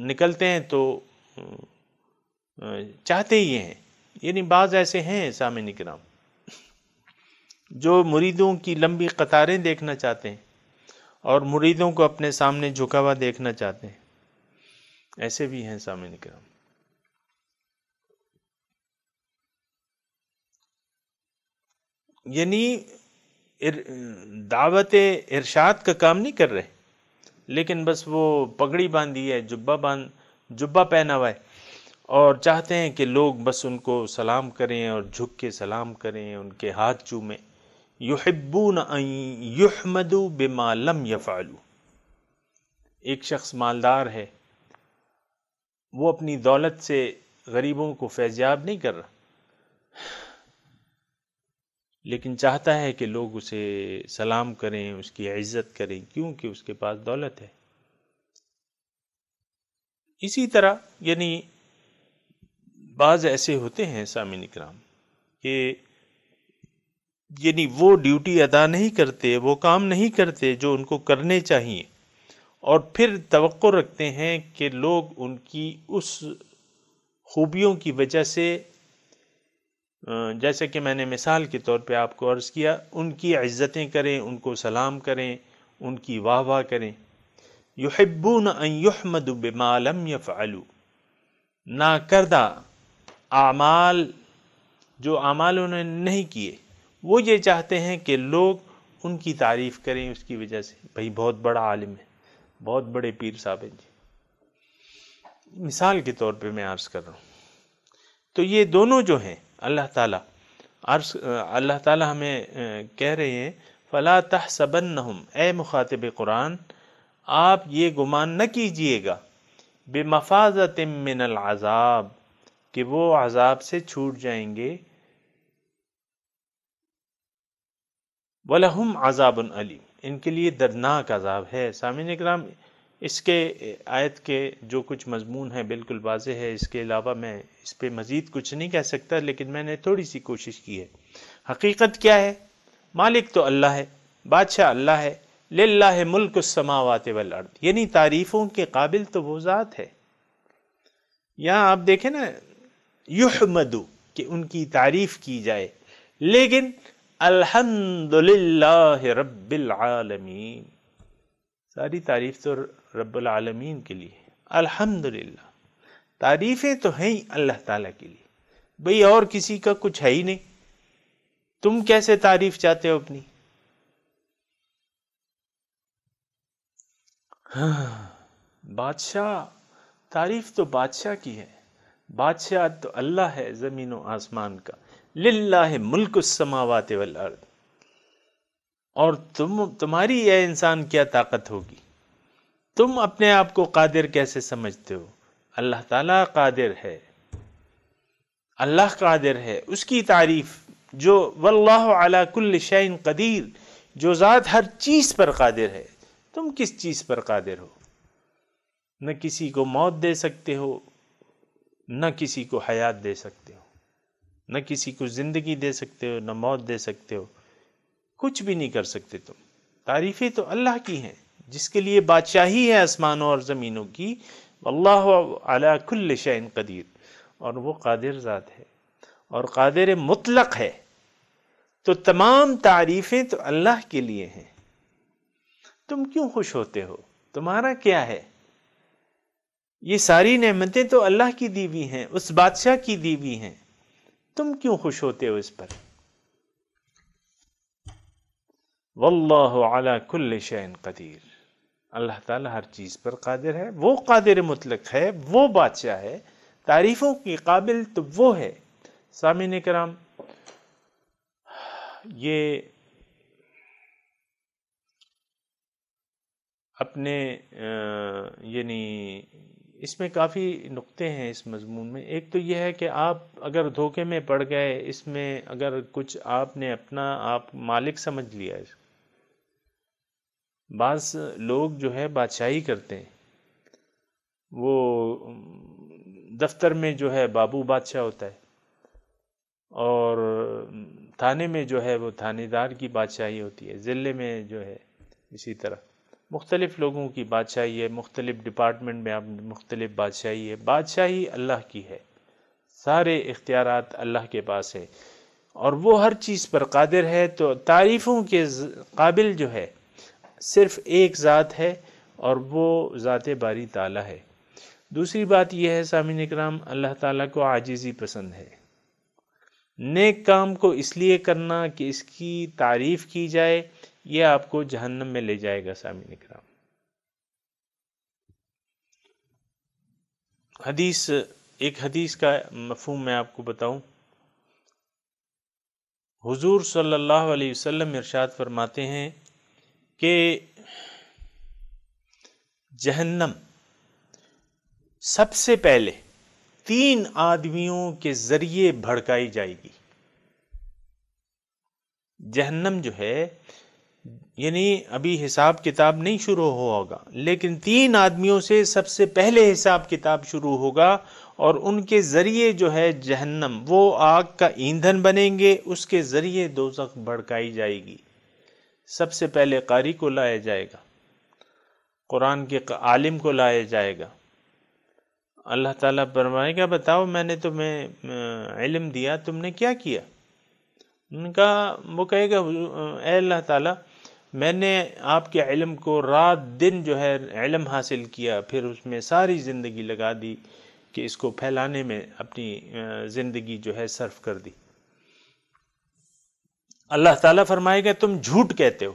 نکلتے ہیں، تو چاہتے ہی ہیں، یعنی بعض ایسے ہیں سامعین کرام جو مریدوں کی لمبی قطاریں دیکھنا چاہتے ہیں اور مریدوں کو اپنے سامنے جھکا ہوا دیکھنا چاہتے ہیں، ایسے بھی ہیں سامعین کرام۔ یعنی دعوت ارشاد کا کام نہیں کر رہے، لیکن بس وہ پگڑی باندھی ہے، جبہ پہنا ہوا ہے، اور چاہتے ہیں کہ لوگ بس ان کو سلام کریں اور جھک کے سلام کریں، ان کے ہاتھ چومیں۔ یحبون ان یحمدوا بما لم یفعلوا، ایک شخص مالدار ہے، وہ اپنی دولت سے غریبوں کو فیضیاب نہیں کر رہا، لیکن چاہتا ہے کہ لوگ اسے سلام کریں، اس کی عزت کریں، کیونکہ اس کے پاس دولت ہے۔ اسی طرح یعنی بعض ایسے ہوتے ہیں سامعین کرام کہ یعنی وہ ڈیوٹی ادا نہیں کرتے، وہ کام نہیں کرتے جو ان کو کرنے چاہیے، اور پھر توقع رکھتے ہیں کہ لوگ ان کی اس خوبیوں کی وجہ سے، جیسے کہ میں نے مثال کے طور پہ آپ کو عرض کیا، ان کی عزتیں کریں، ان کو سلام کریں، ان کی واہ واہ کریں۔ یحبون ان یحمدوا بما لم یفعلوا، ناکردہ اعمال، جو اعمال انہوں نے نہیں کیے، وہ یہ چاہتے ہیں کہ لوگ ان کی تعریف کریں اس کی وجہ سے، بھئی بہت بڑا عالم ہے، بہت بڑے پیر صاحب ہیں جی، مثال کے طور پہ میں عرض کر رہا ہوں۔ تو یہ دونوں جو ہیں اللہ تعالیٰ ہمیں کہہ رہے ہیں فَلَا تَحْسَبَنَّهُمْ، اے مخاطب قرآن آپ یہ گمان نہ کیجئے گا، بِمَفَازَةٍ مِّنَ الْعَذَابِ، کہ وہ عذاب سے چھوٹ جائیں گے، وَلَهُمْ عَذَابٌ أَلِيمٌ، ان کے لیے دردناک عذاب ہے۔ سامعین اکرام، اس کے آیت کے جو کچھ مضمون ہے بالکل واضح ہے، اس کے علاوہ میں اس پہ مزید کچھ نہیں کہہ سکتا، لیکن میں نے تھوڑی سی کوشش کی ہے۔ حقیقت کیا ہے؟ مالک تو اللہ ہے، بادشاہ اللہ ہے، للہ ملک السماوات والارض، یعنی تعریفوں کے قابل تو وہ ذات ہے۔ یہاں آپ دیکھیں نا، یحمدو، کہ ان کی تعریف کی جائے، لیکن الحمدللہ رب العالمین، ساری تعریف تو رب العالمین کے لیے، الحمدللہ، تعریفیں تو ہیں ہی اللہ تعالیٰ کے لیے، بھئی اور کسی کا کچھ ہے ہی نہیں، تم کیسے تعریف چاہتے ہو اپنی؟ بادشاہ، تعریف تو بادشاہ کی ہے، بادشاہ تو اللہ ہے زمین و آسمان کا، للہ ملک السماوات والارض، اور تمہاری اے انسان کیا طاقت ہوگی؟ تم اپنے آپ کو قادر کیسے سمجھتے ہو؟ اللہ تعالیٰ قادر ہے، اللہ قادر ہے، اس کی تعریف جو واللہ علی کل شیء قدیر، جو ذات ہر چیز پر قادر ہے، تم کس چیز پر قادر ہو؟ نہ کسی کو موت دے سکتے ہو، نہ کسی کو حیات دے سکتے ہو، نہ کسی کو زندگی دے سکتے ہو، نہ موت دے سکتے ہو، کچھ بھی نہیں کر سکتے تم۔ تعریفیں تو اللہ کی ہیں، جس کے لیے بادشاہی ہے آسمانوں اور زمینوں کی، واللہ علی کل شیء قدیر، اور وہ قادر ذات ہے اور قادر مطلق ہے، تو تمام تعریفیں تو اللہ کے لیے ہیں۔ تم کیوں خوش ہوتے ہو؟ تمہارا کیا ہے؟ یہ ساری نعمتیں تو اللہ کی دی ہوئی ہیں، اس بادشاہ کی دی ہوئی ہیں، تم کیوں خوش ہوتے ہو اس پر؟ واللہ علی کل شیء قدیر، اللہ تعالیٰ ہر چیز پر قادر ہے، وہ قادر مطلق ہے، وہ بادشاہ ہے، تعریفوں کی قابل تو وہ ہے۔ سامعین کرام، یہ اپنے یعنی اس میں کافی نقطے ہیں اس مضمون میں۔ ایک تو یہ ہے کہ آپ اگر دھوکے میں پڑ گئے، اس میں اگر کچھ آپ نے اپنا آپ مالک سمجھ لیا ہے، بعض لوگ جو ہے بادشاہی کرتے ہیں، وہ دفتر میں جو ہے بابو بادشاہ ہوتا ہے، اور تھانے میں جو ہے وہ تھانے دار کی بادشاہی ہوتی ہے، ضلع میں جو ہے اسی طرح مختلف لوگوں کی بادشاہی ہے، مختلف ڈپارٹمنٹ میں مختلف بادشاہی ہے۔ بادشاہی اللہ کی ہے، سارے اختیارات اللہ کے پاس ہے، اور وہ ہر چیز پر قادر ہے، تو تعریفوں کے قابل جو ہے صرف ایک ذات ہے، اور وہ ذات باری تعالیٰ ہے۔ دوسری بات یہ ہے سامعین اکرام، اللہ تعالیٰ کو عاجزی پسند ہے۔ نیک کام کو اس لیے کرنا کہ اس کی تعریف کی جائے، یہ آپ کو جہنم میں لے جائے گا سامعین اکرام۔ ایک حدیث کا مفہوم میں آپ کو بتاؤں، حضور صلی اللہ علیہ وسلم ارشاد فرماتے ہیں کہ جہنم سب سے پہلے 3 آدمیوں کے ذریعے بھڑکائی جائے گی۔ جہنم جو ہے، یعنی ابھی حساب کتاب نہیں شروع ہوگا، لیکن 3 آدمیوں سے سب سے پہلے حساب کتاب شروع ہوگا، اور ان کے ذریعے جو ہے جہنم وہ آگ کا ایندھن بنیں گے، اس کے ذریعے دوزخ بھڑکائی جائے گی۔ سب سے پہلے قاری کو لایا جائے گا، قرآن کے عالم کو لایا جائے گا۔ اللہ تعالیٰ فرمائے گا بتاؤ میں نے تمہیں علم دیا، تم نے کیا کیا؟ ان کا وہ کہے گا اے اللہ تعالیٰ میں نے آپ کے علم کو رات دن جو ہے علم حاصل کیا، پھر اس میں ساری زندگی لگا دی کہ اس کو پھیلانے میں اپنی زندگی جو ہے صرف کر دی۔ اللہ تعالیٰ فرمائے گا تم جھوٹ کہتے ہو۔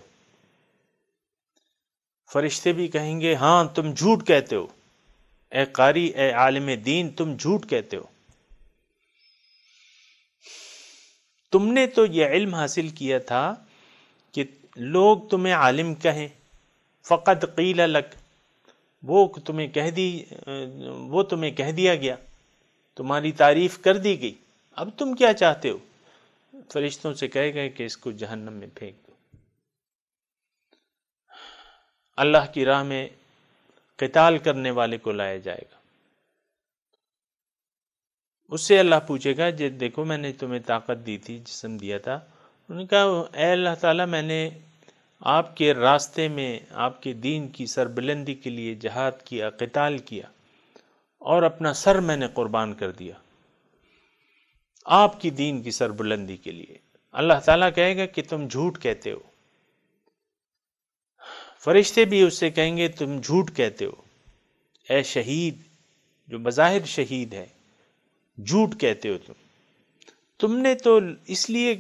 فرشتے بھی کہیں گے ہاں تم جھوٹ کہتے ہو، اے قاری، اے عالم دین، تم جھوٹ کہتے ہو۔ تم نے تو یہ علم حاصل کیا تھا کہ لوگ تمہیں عالم کہیں، فقط قیل لک، وہ تمہیں کہہ دیا گیا، تمہاری تعریف کر دی گئی، اب تم کیا چاہتے ہو؟ فرشتوں سے کہے گئے کہ اس کو جہنم میں پھینک دو۔ اللہ کی راہ میں قتال کرنے والے کو لایا جائے گا، اس سے اللہ پوچھے گا جی دیکھو میں نے تمہیں طاقت دی تھی، جسم دیا تھا، انہوں نے کہا اے اللہ تعالیٰ میں نے آپ کے راستے میں آپ کے دین کی سربلندی کے لیے جہاد کیا، قتال کیا، اور اپنا سر میں نے قربان کر دیا آپ کی دین کی سربلندی کے لیے۔ اللہ تعالیٰ کہے گا کہ تم جھوٹ کہتے ہو۔ فرشتے بھی اس سے کہیں گے تم جھوٹ کہتے ہو، اے شہید جو بظاہر شہید ہے، جھوٹ کہتے ہو تم نے تو اس لیے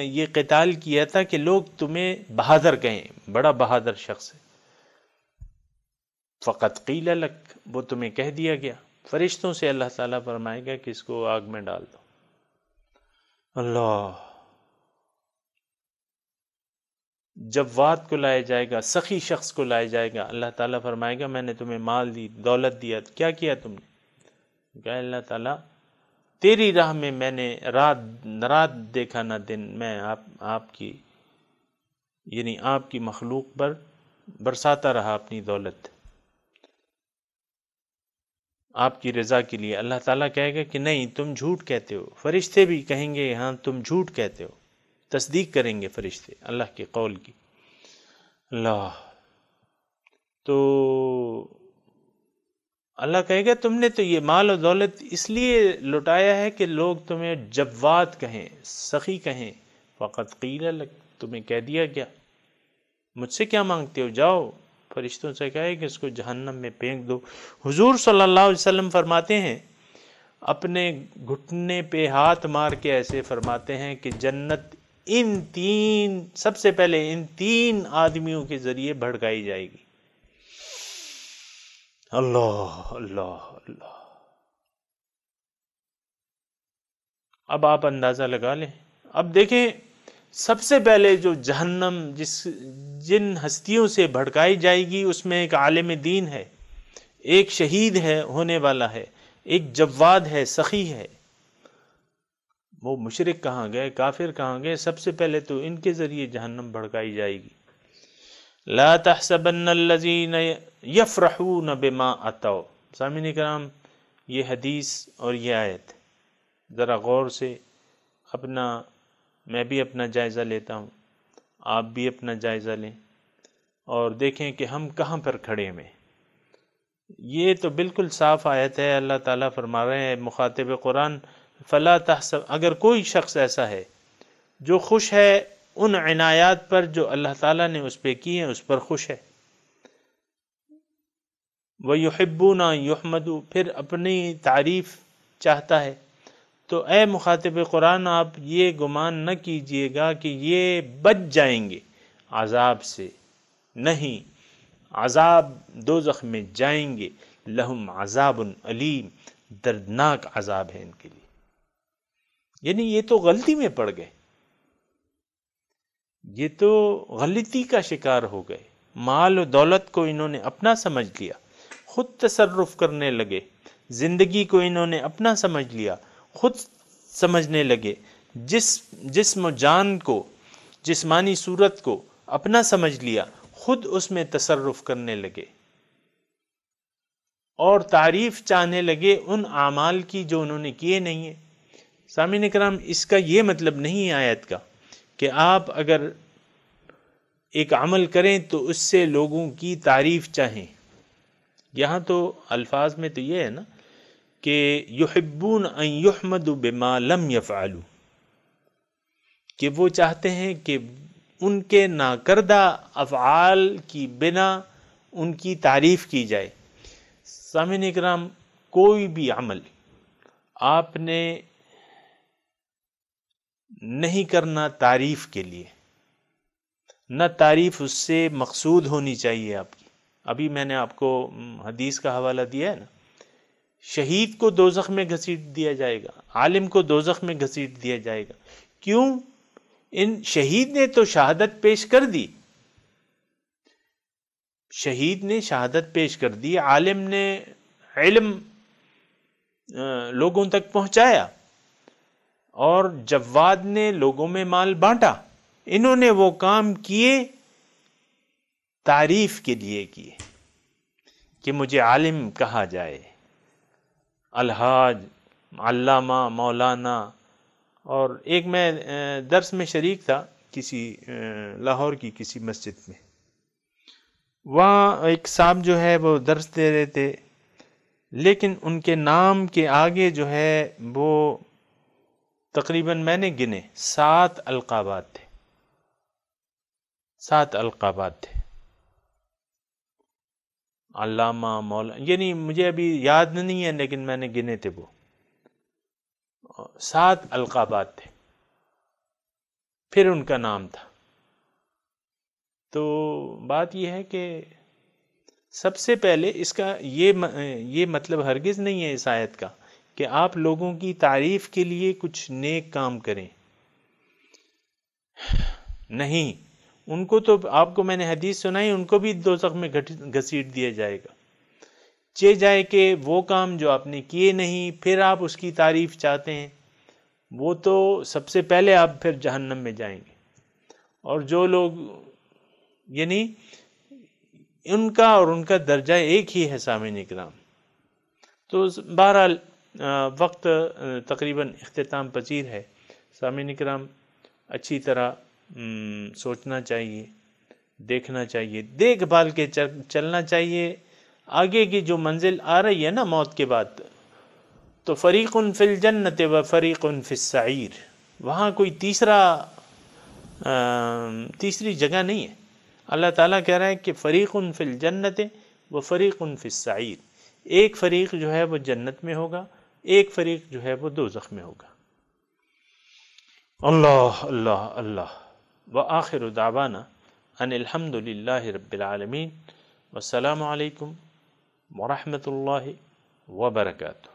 یہ قتال کیا تھا کہ لوگ تمہیں بہادر کہیں، بڑا بہادر شخص ہے، فقط قیل لک، وہ تمہیں کہہ دیا گیا۔ فرشتوں سے اللہ تعالیٰ فرمائے گا کہ اس کو آگ میں ڈال دو۔ اللہ، جواد کو لایا جائے گا، سخی شخص کو لایا جائے گا، اللہ تعالیٰ فرمائے گا میں نے تمہیں مال دی، دولت دیا، کیا کیا تم نے؟ کہا اللہ تعالیٰ تیری راہ میں نے رات دیکھا نہ دن، میں آپ کی یعنی آپ کی مخلوق پر برساتا رہا اپنی دولت آپ کی رضا کے لیے۔ اللہ تعالیٰ کہے گا کہ نہیں تم جھوٹ کہتے ہو۔ فرشتے بھی کہیں گے ہاں تم جھوٹ کہتے ہو، تصدیق کریں گے فرشتے اللہ کے قول کی۔ اللہ، تو اللہ کہے گا تم نے تو یہ مال و دولت اس لیے لٹایا ہے کہ لوگ تمہیں جواد کہیں، سخی کہیں، فقط قیل لک، تمہیں کہہ دیا گیا، مجھ سے کیا مانگتے ہو، جاؤ۔ فرشتوں سے کہے کہ اس کو جہنم میں پھینک دو۔ حضور صلی اللہ علیہ وسلم فرماتے ہیں، اپنے گھٹنے پہ ہاتھ مار کے ایسے فرماتے ہیں کہ جنت سب سے پہلے ان تین آدمیوں کے ذریعے بھڑکائی جائے گی۔ اللہ اللہ اللہ۔ اب آپ اندازہ لگا لیں، اب دیکھیں سب سے پہلے جو جہنم جن ہستیوں سے بھڑکائی جائے گی اس میں ایک عالم دین ہے، ایک شہید ہے ہونے والا ہے، ایک جواد ہے، سخی ہے۔ وہ مشرک کہاں گئے، کافر کہاں گئے؟ سب سے پہلے تو ان کے ذریعے جہنم بھڑکائی جائے گی۔ لا تحسبن الذین یفرحون بما اتوا۔ سامعین کرام، یہ حدیث اور یہ آیت ذرا غور سے میں بھی اپنا جائزہ لیتا ہوں، آپ بھی اپنا جائزہ لیں اور دیکھیں کہ ہم کہاں پر کھڑے ہیں۔ یہ تو بالکل صاف آیت ہے، اللہ تعالیٰ فرما رہے ہیں مخاطب قرآن، فلا تحسب، اگر کوئی شخص ایسا ہے جو خوش ہے ان عنایات پر جو اللہ تعالیٰ نے اس پہ کی ہیں، اس پر خوش ہے، وَيُحِبُّونَ يُحْمَدُ، پھر اپنی تعریف چاہتا ہے، تو اے مخاطب قرآن آپ یہ گمان نہ کیجئے گا کہ یہ بچ جائیں گے عذاب سے، نہیں، عذاب دوزخ میں جائیں گے، لہم عذاب علیم، دردناک عذاب ہے ان کے لیے۔ یعنی یہ تو غلطی میں پڑ گئے، یہ تو غلطی کا شکار ہو گئے، مال و دولت کو انہوں نے اپنا سمجھ لیا، خود تصرف کرنے لگے، زندگی کو انہوں نے اپنا سمجھ لیا، خود سمجھنے لگے، جسم و جان کو، جسمانی صورت کو اپنا سمجھ لیا، خود اس میں تصرف کرنے لگے اور تعریف چاہنے لگے ان اعمال کی جو انہوں نے کیے نہیں ہیں۔ سامعین کرام، اس کا یہ مطلب نہیں ہے آیت کا کہ آپ اگر ایک عمل کریں تو اس سے لوگوں کی تعریف چاہیں، یہاں تو الفاظ میں تو یہ ہے نا کہ یحبون ان یحمدوا بما لم یفعلوا، کہ وہ چاہتے ہیں کہ ان کے ناکردہ افعال کی بنا ان کی تعریف کی جائے۔ سامعین اکرام، کوئی بھی عمل آپ نے نہیں کرنا تعریف کے لیے، نہ تعریف اس سے مقصود ہونی چاہیے آپ کی۔ ابھی میں نے آپ کو حدیث کا حوالہ دیا ہے نا، شہید کو دوزخ میں گھسیٹ دیا جائے گا، عالم کو دوزخ میں گھسیٹ دیا جائے گا۔ کیوں؟ ان شہید نے تو شہادت پیش کر دی، شہید نے شہادت پیش کر دی، عالم نے علم لوگوں تک پہنچایا، اور جواد نے لوگوں میں مال بانٹا۔ انہوں نے وہ کام کیے تعریف کے لیے کیے کہ مجھے عالم کہا جائے، الحاج، علامہ، مولانا۔ اور ایک میں درس میں شریک تھا کسی لاہور کی کسی مسجد میں، وہاں ایک صاحب جو ہے وہ درس دے رہے تھے، لیکن ان کے نام کے آگے جو ہے وہ تقریباً میں نے گنے 7 القابات تھے، 7 القابات تھے، علامہ، مولانا، یعنی مجھے ابھی یاد نہیں ہے لیکن میں نے گنے تھے، وہ 7 القابات تھے، پھر ان کا نام تھا۔ تو بات یہ ہے کہ سب سے پہلے اس کا یہ مطلب ہرگز نہیں ہے اس آیت کا کہ آپ لوگوں کی تعریف کے لیے کچھ نیک کام کریں، نہیں، ان کو تو آپ کو میں نے حدیث سنائی، ان کو بھی دوزخ میں گھسیٹ دیا جائے گا۔ چہ جائے کہ وہ کام جو آپ نے کیے نہیں پھر آپ اس کی تعریف چاہتے ہیں، وہ تو سب سے پہلے آپ پھر جہنم میں جائیں گے۔ اور جو لوگ، یعنی ان کا اور ان کا درجہ ایک ہی ہے سامعین اکرام۔ تو بہرحال وقت تقریباً اختتام پذیر ہے۔ سامعین اکرام، اچھی طرح سوچنا چاہیے، دیکھنا چاہیے، دیکھ بھال کے چلنا چاہیے۔ آگے کی جو منزل آ رہی ہے نا موت کے بعد، تو فریق فی الجنت و فریق فی السعیر، وہاں کوئی تیسری جگہ نہیں ہے۔ اللہ تعالیٰ کہہ رہا ہے کہ فریق فی الجنت و فریق فی السعیر، ایک فریق جو ہے وہ جنت میں ہوگا، ایک فریق جو ہے وہ دوزخ میں ہوگا۔ اللہ اللہ اللہ۔ وآخر دعوانا ان الحمد للہ رب العالمین، والسلام علیکم ورحمۃ اللہ وبرکاتہ۔